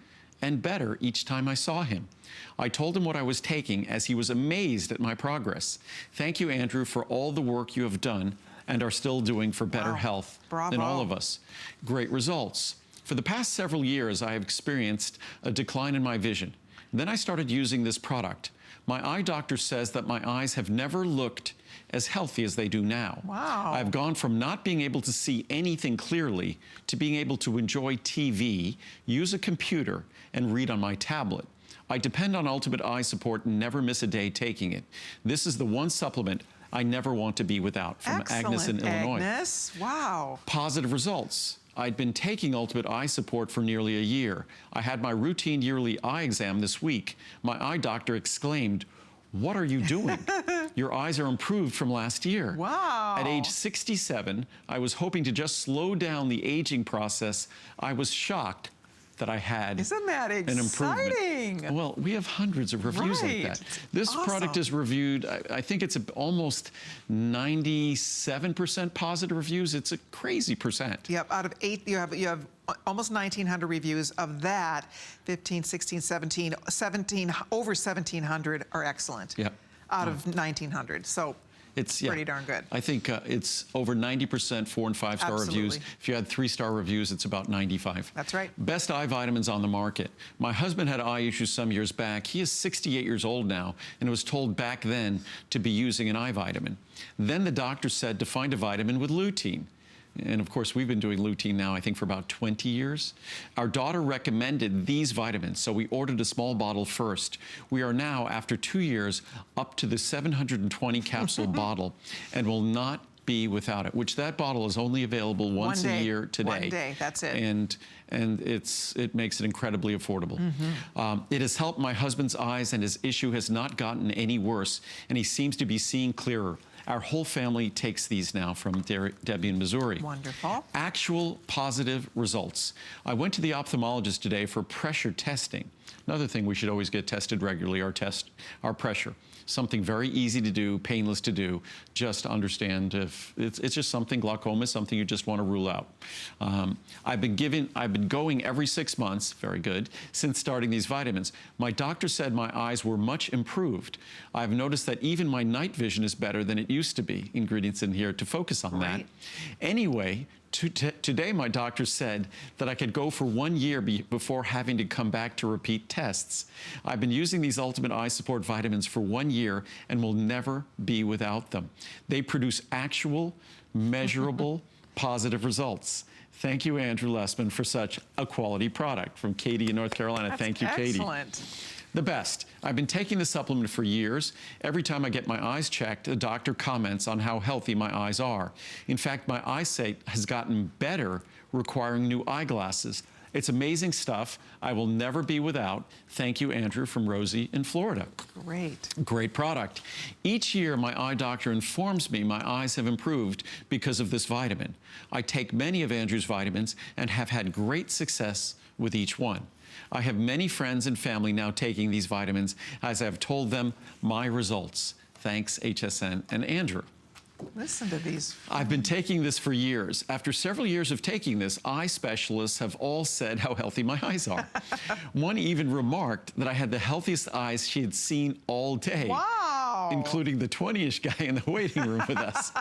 and better each time I saw him. I told him what I was taking, as he was amazed at my progress. Thank you, Andrew, for all the work you have done and are still doing for better health in all of us. Great results. For the past several years, I have experienced a decline in my vision. Then I started using this product. My eye doctor says that my eyes have never looked as healthy as they do now. Wow. I've gone from not being able to see anything clearly to being able to enjoy TV, use a computer, and read on my tablet. I depend on Ultimate Eye Support and never miss a day taking it. This is the one supplement I never want to be without. From Agnes in Illinois. Agnes. Wow. Positive results. I'd been taking Ultimate Eye Support for nearly a year. I had my routine yearly eye exam this week. My eye doctor exclaimed, "What are you doing? Your eyes are improved from last year." Wow. At age 67, I was hoping to just slow down the aging process. I was shocked that I had Isn't that an improvement. exciting? Well, we have hundreds of reviews like that. This product is reviewed, I think it's almost 97% positive reviews. It's a crazy percent. Yep, out of 8, you have almost 1,900 reviews. Of that, 15, 16, 17, over 1,700 are excellent. Yep. Out of 1,900. So it's pretty darn good. I think it's over 90% 4- and 5-star reviews. If you had 3-star reviews, it's about 95. That's right. Best eye vitamins on the market. My husband had eye issues some years back. He is 68 years old now and was told back then to be using an eye vitamin. Then the doctor said to find a vitamin with lutein. And of course, we've been doing lutein now, I think, for about 20 years. Our daughter recommended these vitamins, so we ordered a small bottle first. We are now, after 2 years, up to the 720 capsule bottle and will not be without it, which that bottle is only available once a year today. 1 day, that's it. And it makes it incredibly affordable. It has helped my husband's eyes, and his issue has not gotten any worse, and he seems to be seeing clearer. Our whole family takes these now, from Debbie in Missouri. Wonderful. Actual positive results. I went to the ophthalmologist today for pressure testing. Another thing we should always get tested regularly, our pressure. Something very easy to do, painless to do, just to understand if it's just something, glaucoma is something you just want to rule out. I've been going every 6 months, very good, since starting these vitamins. My doctor said my eyes were much improved. I've noticed that even my night vision is better than it used to be. Ingredients in here to focus on that. Anyway, today my doctor said that I could go for 1 year before having to come back to repeat tests. I've been using these Ultimate Eye Support vitamins for 1 year and will never be without them. They produce actual, measurable, positive results. Thank you, Andrew Lessman, for such a quality product. From Katie in North Carolina. Thank you, Katie. Excellent. The best. I've been taking the supplement for years. Every time I get my eyes checked, a doctor comments on how healthy my eyes are. In fact, my eyesight has gotten better, requiring new eyeglasses. It's amazing stuff I will never be without. Thank you, Andrew, from Rosie in Florida. Great. Great product. Each year, my eye doctor informs me my eyes have improved because of this vitamin. I take many of Andrew's vitamins and have had great success with each one. I have many friends and family now taking these vitamins, as I've told them my results. Thanks, HSN and Andrew. Listen to these. I've been taking this for years. After several years of taking this, eye specialists have all said how healthy my eyes are. One even remarked that I had the healthiest eyes she had seen all day. Wow. including the 20-ish guy in the waiting room with us.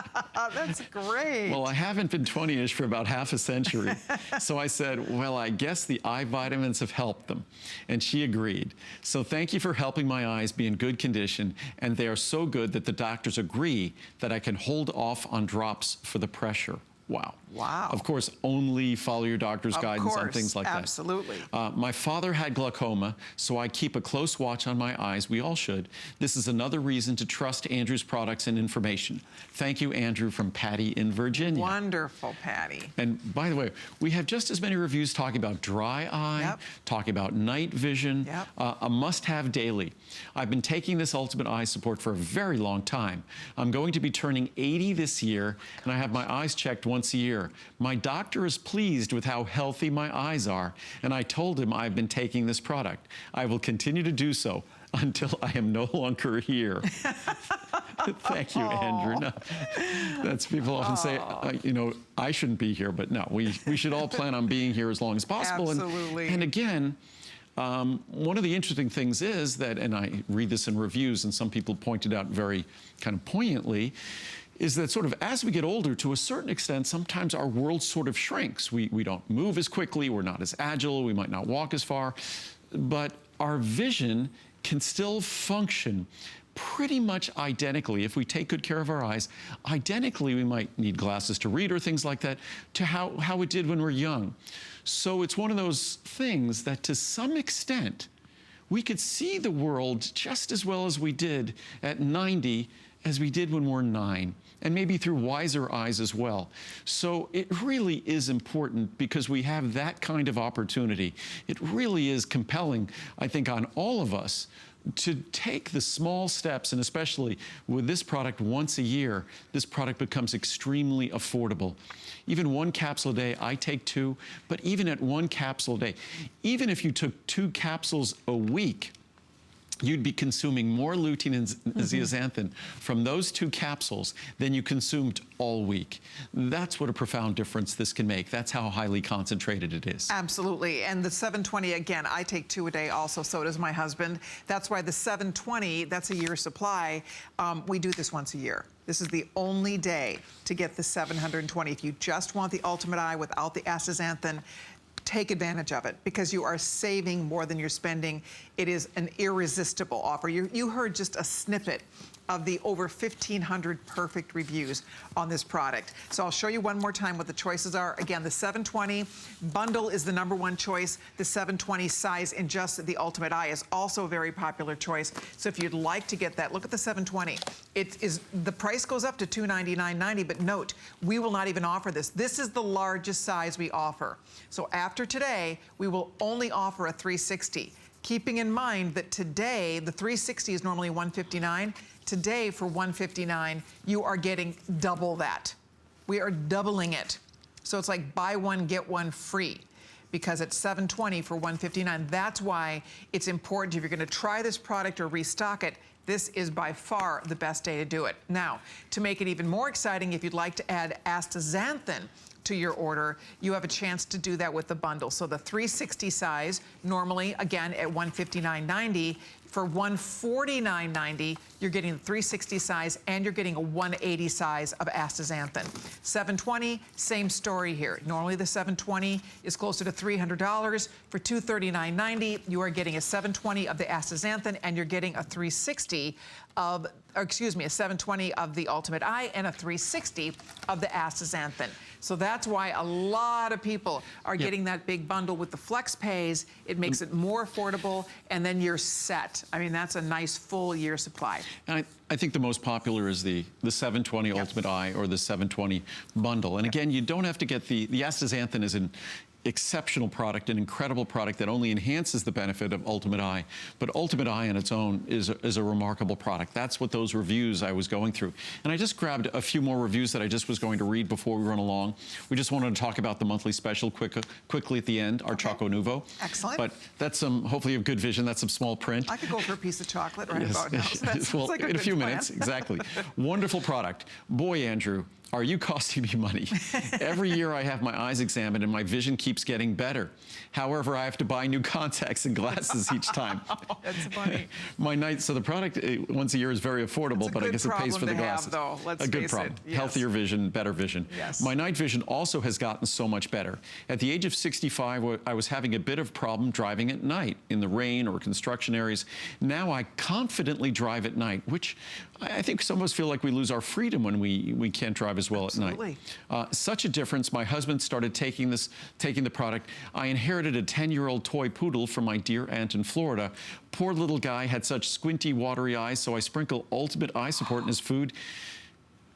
That's great. Well, I haven't been 20-ish for about half a century. So I said, well, I guess the eye vitamins have helped them. And she agreed. So thank you for helping my eyes be in good condition. And they are so good that the doctors agree that I can hold off on drops for the pressure. Wow. Wow. Of course, only follow your doctor's guidance on things like that. Absolutely. My father had glaucoma, so I keep a close watch on my eyes. We all should. This is another reason to trust Andrew's products and information. Thank you, Andrew, from Patty in Virginia. Wonderful, Patty. And by the way, we have just as many reviews talking about dry eye, talking about night vision, a must-have daily. I've been taking this Ultimate Eye Support for a very long time. I'm going to be turning 80 this year, and I have my eyes checked once a year. My doctor is pleased with how healthy my eyes are, and I told him I've been taking this product. I will continue to do so until I am no longer here. Thank you, Andrew. No, that's people often say, you know, I shouldn't be here, but no, we should all plan on being here as long as possible. Absolutely. And again, one of the interesting things is that, and I read this in reviews, and some people pointed out very kind of poignantly, is that sort of as we get older, to a certain extent, sometimes our world sort of shrinks. We don't move as quickly, we're not as agile, we might not walk as far, but our vision can still function pretty much identically, if we take good care of our eyes, identically. We might need glasses to read or things like that, to how it did when we're young. So it's one of those things that to some extent, we could see the world just as well as we did at 90 as we did when we're 9, and maybe through wiser eyes as well. So it really is important because we have that kind of opportunity. It really is compelling, I think, on all of us to take the small steps, and especially with this product once a year, this product becomes extremely affordable. Even 1 capsule a day, I take 2, but even at 1 capsule a day, even if you took 2 capsules a week, you'd be consuming more lutein and zeaxanthin from those 2 capsules than you consumed all week. That's what a profound difference this can make. That's how highly concentrated it is. Absolutely. And the 720, again, I take 2 a day also, so does my husband. That's why the 720, that's a year's supply. We do this once a year. This is the only day to get the 720. If you just want the Ultimate Eye without the astaxanthin, take advantage of it because you are saving more than you're spending. It is an irresistible offer. You heard just a snippet of the over 1,500 perfect reviews on this product. So I'll show you one more time what the choices are. Again, the 720 bundle is the #1 choice. The 720 size in just the Ultimate Eye is also a very popular choice. So if you'd like to get that, look at the 720. It is, the price goes up to $299.90, but note, we will not even offer this. This is the largest size we offer. So after today, we will only offer a 360. Keeping in mind that today, the 360 is normally $159. Today, for $159, you are getting double that. We are doubling it. So it's like buy one, get one free, because it's $720 for $159. That's why it's important, if you're gonna try this product or restock it, this is by far the best day to do it. Now, to make it even more exciting, if you'd like to add astaxanthin to your order, you have a chance to do that with the bundle. So the 360 size, normally, again, at $159.90, for $149.90, you're getting the 360 size and you're getting a 180 size of astaxanthin. 720, same story here. Normally the 720 is closer to $300. For $239.90, you are getting a 720 of the astaxanthin and you're getting a 360 of, or excuse me, a 720 of the Ultimate Eye and a 360 of the astaxanthin. So that's why a lot of people are getting that big bundle with the flex pays. It makes it more affordable, and then you're set. I mean, that's a nice full year supply. And I think the most popular is the 720 Ultimate Eye or the 720 bundle. And again, you don't have to get the astaxanthin is an exceptional product, an incredible product that only enhances the benefit of Ultimate Eye. But Ultimate Eye on its own is a remarkable product. That's what those reviews I was going through. And I just grabbed a few more reviews that I just was going to read before we run along. We just wanted to talk about the monthly special quickly at the end, our Choco Nuvo. Excellent. But that's some, hopefully you have good vision, that's some small print. I could go for a piece of chocolate right about now. So Well, like in a few plan. minutes, exactly. Wonderful product. Boy, Andrew, are you costing me money? Every year I have my eyes examined and my vision keeps getting better. However, I have to buy new contacts and glasses each time. That's funny. So the product once a year is very affordable, but I guess it pays for the glasses. Though. Let's a good face problem. It. Yes. Healthier vision, better vision. Yes. My night vision also has gotten so much better. At the age of 65, I was having a bit of problem driving at night in the rain or construction areas. Now I confidently drive at night, which I think some of us feel like we lose our freedom when we can't drive as well Absolutely. at night. Such a difference. My husband started taking the product. I inherited a 10-year-old toy poodle from my dear aunt in Florida. Poor little guy had such squinty, watery eyes, so I sprinkle Ultimate Eye Support in his food.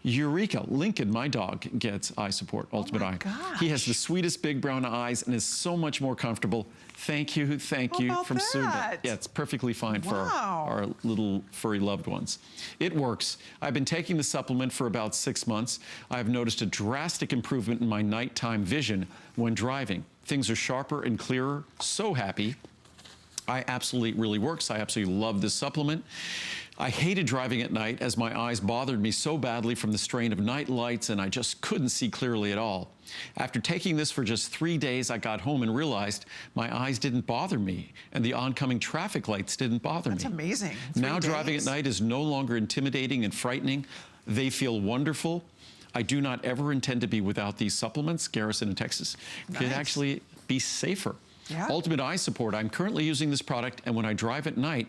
Eureka, Lincoln, my dog, gets eye support, Ultimate Eye. Gosh. He has the sweetest big brown eyes and is so much more comfortable. Thank you from Sunda. Yeah, it's perfectly fine for our little furry loved ones. It works. I've been taking the supplement for about 6 months. I've noticed a drastic improvement in my nighttime vision when driving. Things are sharper and clearer. So happy. It really works. I absolutely love this supplement. I hated driving at night as my eyes bothered me so badly from the strain of night lights and I just couldn't see clearly at all. After taking this for just 3 days, I got home and realized my eyes didn't bother me and the oncoming traffic lights didn't bother me. That's amazing. Now driving at night is no longer intimidating and frightening. They feel wonderful. I do not ever intend to be without these supplements. Garrison in Texas could actually be safer. Yeah. Ultimate Eye Support. I'm currently using this product, and when I drive at night,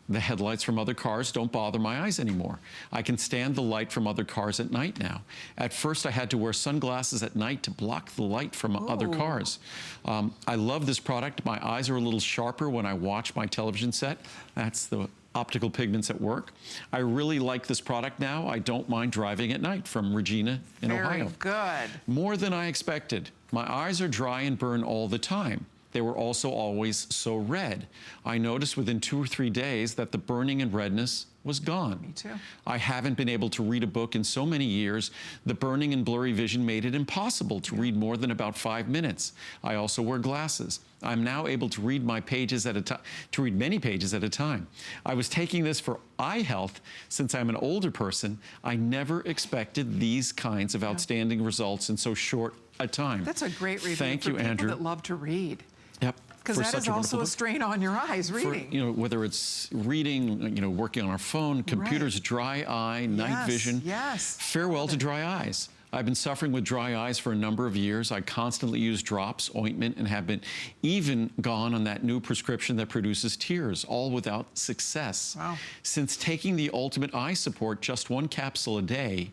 the headlights from other cars don't bother my eyes anymore. I can stand the light from other cars at night now. At first, I had to wear sunglasses at night to block the light from other cars. I love this product. My eyes are a little sharper when I watch my television set. That's the optical pigments at work. I really like this product now. I don't mind driving at night. From Regina in Ohio. Very good. More than I expected. My eyes are dry and burn all the time. They were also always so red. I noticed within 2 or 3 days that the burning and redness was gone. Me too. I haven't been able to read a book in so many years. The burning and blurry vision made it impossible to read more than about 5 minutes. I also wear glasses. I'm now able to read many pages at a time. I was taking this for eye health. Since I'm an older person, I never expected these kinds of outstanding results in so short a time. That's a great review. Thank for you, people Andrew. that love to read. Yep. Because that is also a strain on your eyes, reading. For, whether it's reading, working on our phone, computers, dry eye, night vision. Yes. Farewell to dry eyes. I've been suffering with dry eyes for a number of years. I constantly use drops, ointment, and have been even gone on that new prescription that produces tears, all without success. Wow. Since taking the Ultimate Eye Support, just 1 capsule a day,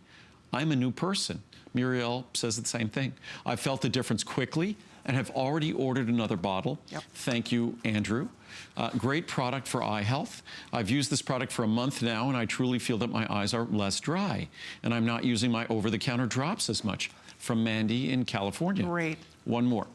I'm a new person. Muriel says the same thing. I felt the difference quickly and have already ordered another bottle. Yep. Thank you, Andrew. Great product for eye health. I've used this product for a month now, and I truly feel that my eyes are less dry, and I'm not using my over-the-counter drops as much. From Mandy in California. Great. One more.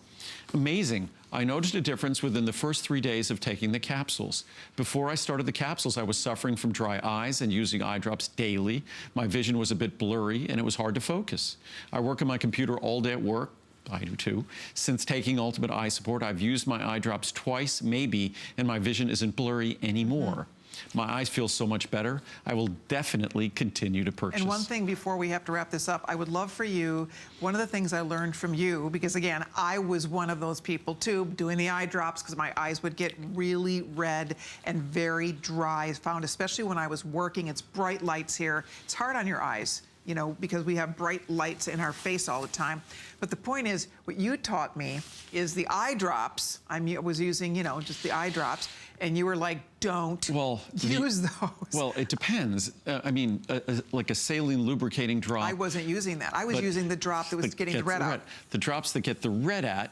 Amazing. I noticed a difference within the first 3 days of taking the capsules. Before I started the capsules, I was suffering from dry eyes and using eye drops daily. My vision was a bit blurry, and it was hard to focus. I work on my computer all day at work. I do too. Since taking Ultimate Eye Support, I've used my eye drops twice, maybe, and my vision isn't blurry anymore. My eyes feel so much better. I will definitely continue to purchase. And one thing before we have to wrap this up, I would love for you, one of the things I learned from you, because again, I was one of those people too, doing the eye drops because my eyes would get really red and very dry. I found, especially when I was working, it's bright lights here. It's hard on your eyes, because we have bright lights in our face all the time. But the point is, what you taught me is the eye drops. I was using, just the eye drops. And you were like, don't use those. Well, it depends. Like a saline lubricating drop. I wasn't using that. I was using the drop that was getting the red out. The drops that get the red out,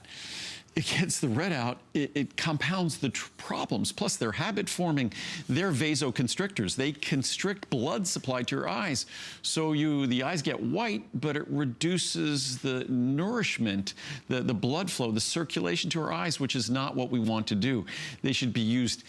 it gets the red out, it compounds the problems. Plus, they're habit-forming. They're vasoconstrictors. They constrict blood supply to your eyes. So the eyes get white, but it reduces the nourishment, the blood flow, the circulation to our eyes, which is not what we want to do. They should be used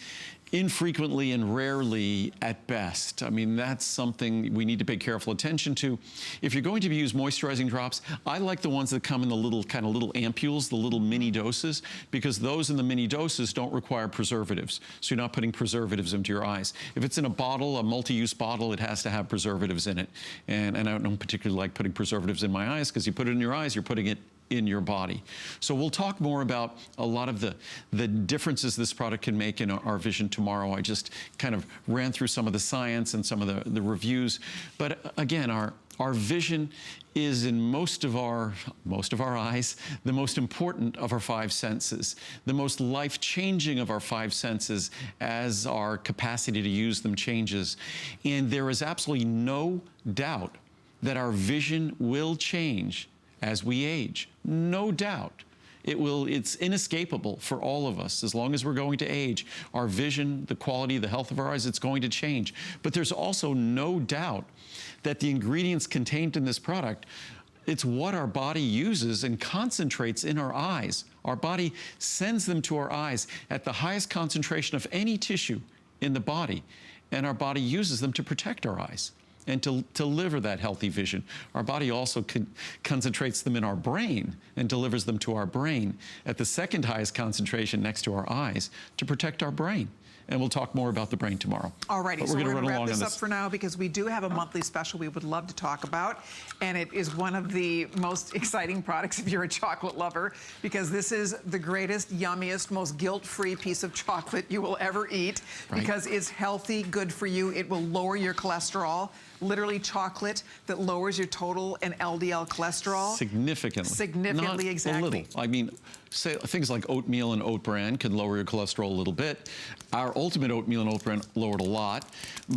infrequently and rarely at best. I mean, that's something we need to pay careful attention to. If you're going to use moisturizing drops, I like the ones that come in the little little ampules, the little mini doses, because those in the mini doses don't require preservatives. So you're not putting preservatives into your eyes. If it's in a bottle, a multi-use bottle, it has to have preservatives in it. And I don't particularly like putting preservatives in my eyes, because you put it in your eyes, you're putting it in your body. So we'll talk more about a lot of the differences this product can make in our vision tomorrow. I just kind of ran through some of the science and some of the reviews. But again, our vision is in most of our eyes, the most important of our five senses, the most life-changing of our five senses as our capacity to use them changes. And there is absolutely no doubt that our vision will change as we age. No doubt. It's inescapable for all of us. As long as we're going to age, our vision, the quality, the health of our eyes, it's going to change. But there's also no doubt that the ingredients contained in this product, it's what our body uses and concentrates in our eyes. Our body sends them to our eyes at the highest concentration of any tissue in the body, and our body uses them to protect our eyes and to deliver that healthy vision. Our body also concentrates them in our brain and delivers them to our brain at the second highest concentration next to our eyes to protect our brain. And we'll talk more about the brain tomorrow. All righty, so we're going to wrap this up for now, because we do have a monthly special we would love to talk about, and it is one of the most exciting products if you're a chocolate lover, because this is the greatest, yummiest, most guilt-free piece of chocolate you will ever eat, because it's healthy, good for you. It will lower your cholesterol. Literally chocolate that lowers your total and LDL cholesterol. Significantly. Significantly, Not exactly. a little. I mean, say things like oatmeal and oat bran can lower your cholesterol a little bit. Our ultimate oatmeal and oat bran lowered a lot,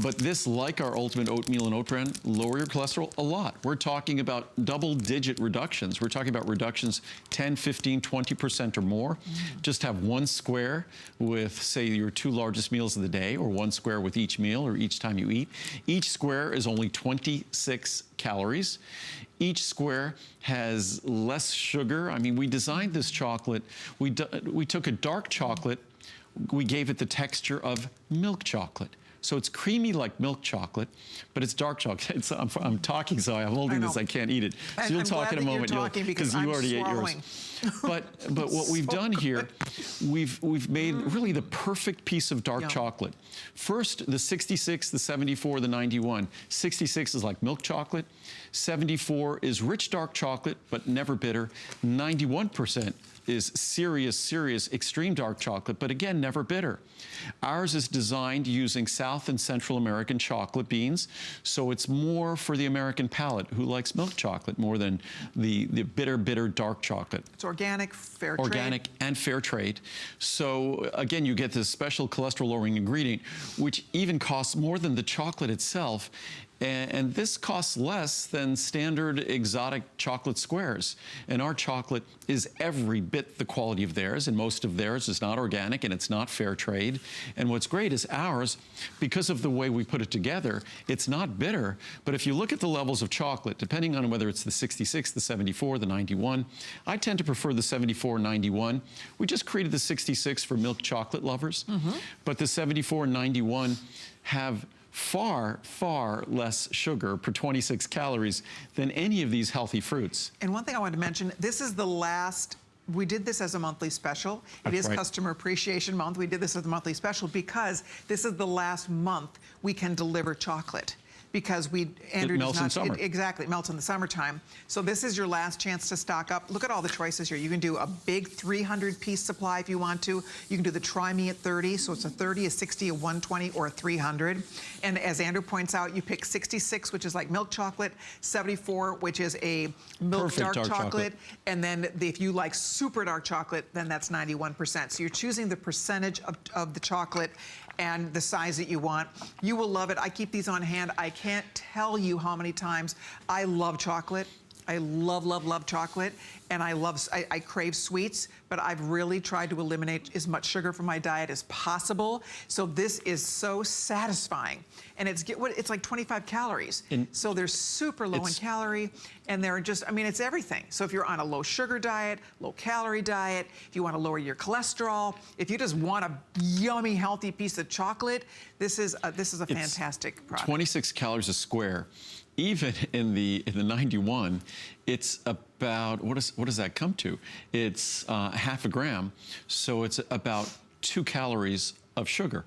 but this, like our ultimate oatmeal and oat bran, lower your cholesterol a lot. We're talking about double-digit reductions. We're talking about reductions 10, 15, 20% or more. Just have one square with, say, your two largest meals of the day, or one square with each meal or each time you eat. Each square is only 26 calories. Each square has less sugar. I mean, we designed this chocolate. We took a dark chocolate, we gave it the texture of milk chocolate. So it's creamy like milk chocolate, but it's dark chocolate. I'm talking, so I'm holding this, I can't eat it. So you'll talk in a moment, because you already ate yours. But what we've done here, we've made really the perfect piece of dark chocolate. First, the 66, the 74, the 91. 66 is like milk chocolate. 74 is rich dark chocolate, but never bitter. 91% is serious, extreme dark chocolate, but again, never bitter. Ours is designed using South and Central American chocolate beans, so it's more for the American palate who likes milk chocolate more than the bitter dark chocolate. It's organic, fair trade. Organic and fair trade. So again, you get this special cholesterol-lowering ingredient, which even costs more than the chocolate itself. And this costs less than standard exotic chocolate squares. And our chocolate is every bit the quality of theirs, and most of theirs is not organic and it's not fair trade. And what's great is ours, because of the way we put it together, it's not bitter, but if you look at the levels of chocolate, depending on whether it's the 66, the 74, the 91, I tend to prefer the 74 and 91. We just created the 66 for milk chocolate lovers, but the 74 and 91 have far less sugar per 26 calories than any of these healthy fruits. And one thing I wanted to mention, this is the last, we did this as a monthly special. It is Customer Appreciation Month. We did this as a monthly special because this is the last month we can deliver chocolate. Because Andrew it melts does not, in summer. Exactly, it melts in the summertime. So this is your last chance to stock up. Look at all the choices here. You can do a big 300-piece supply if you want to. You can do the Try Me at 30, so it's a 30, a 60, a 120, or a 300. And as Andrew points out, you pick 66, which is like milk chocolate, 74, which is a milk dark chocolate, and then if you like super dark chocolate, then that's 91%. So you're choosing the percentage of the chocolate and the size that you want. You will love it. I keep these on hand. I can't tell you how many times I love chocolate. I love chocolate. and I crave sweets, but I've really tried to eliminate as much sugar from my diet as possible. So this is so satisfying. And it's like 25 calories. So they're super low in calorie, and they're just, I mean, it's everything. So if you're on a low sugar diet, low calorie diet, if you want to lower your cholesterol, if you just want a yummy, healthy piece of chocolate, this is a fantastic product. 26 calories a square. Even in the 91, it's about, what does that come to? It's half a gram, so it's about 2 calories of sugar.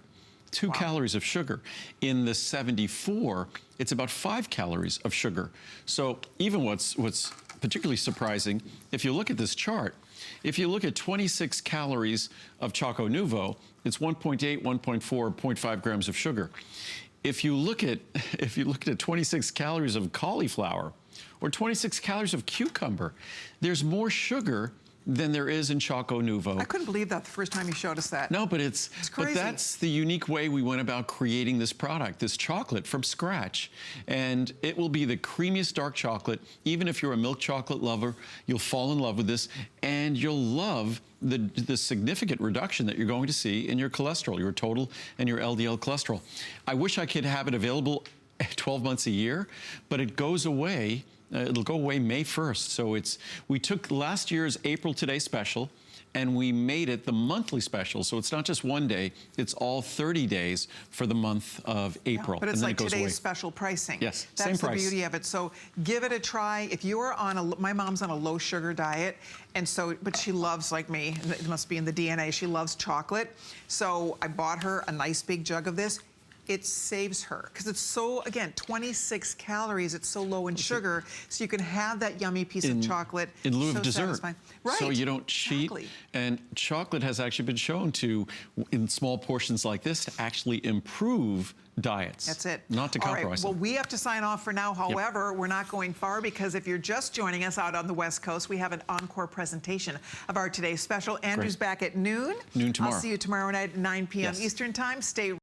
2 calories of sugar. In the 74, it's about 5 calories of sugar. So even what's particularly surprising, if you look at this chart, if you look at 26 calories of Choco Nuvo, it's 1.8, 1.4, 0.5 grams of sugar. If you look at 26 calories of cauliflower or 26 calories of cucumber, there's more sugar than there is in Choco Nuvo. I couldn't believe that the first time you showed us that. No, but it's crazy. But that's the unique way we went about creating this product, this chocolate from scratch. And it will be the creamiest dark chocolate. Even if you're a milk chocolate lover, you'll fall in love with this, and you'll love the significant reduction that you're going to see in your cholesterol, your total and your LDL cholesterol. I wish I could have it available 12 months a year, but it goes away. It'll go away May 1st. So we took last year's April Today special and we made it the monthly special. So it's not just one day, it's all 30 days for the month of April. But it's like today's special pricing. Yes, that's same price. That's the beauty of it. So give it a try. If you are on my mom's on a low sugar diet, and so, but she loves, like me, it must be in the DNA, she loves chocolate. So I bought her a nice big jug of this. It saves her because it's so, again, 26 calories. It's so low in sugar, so you can have that yummy piece of chocolate in lieu of dessert. Satisfying. Right. So you don't cheat. Exactly. And chocolate has actually been shown to, in small portions like this, to actually improve diets. That's it. Not to compromise Well, them. we have to sign off for now. However, we're not going far because if you're just joining us out on the West Coast, we have an encore presentation of our today's special. Andrew's back at noon. Noon tomorrow. I'll see you tomorrow night at 9 p.m. Yes. Eastern Time. Stay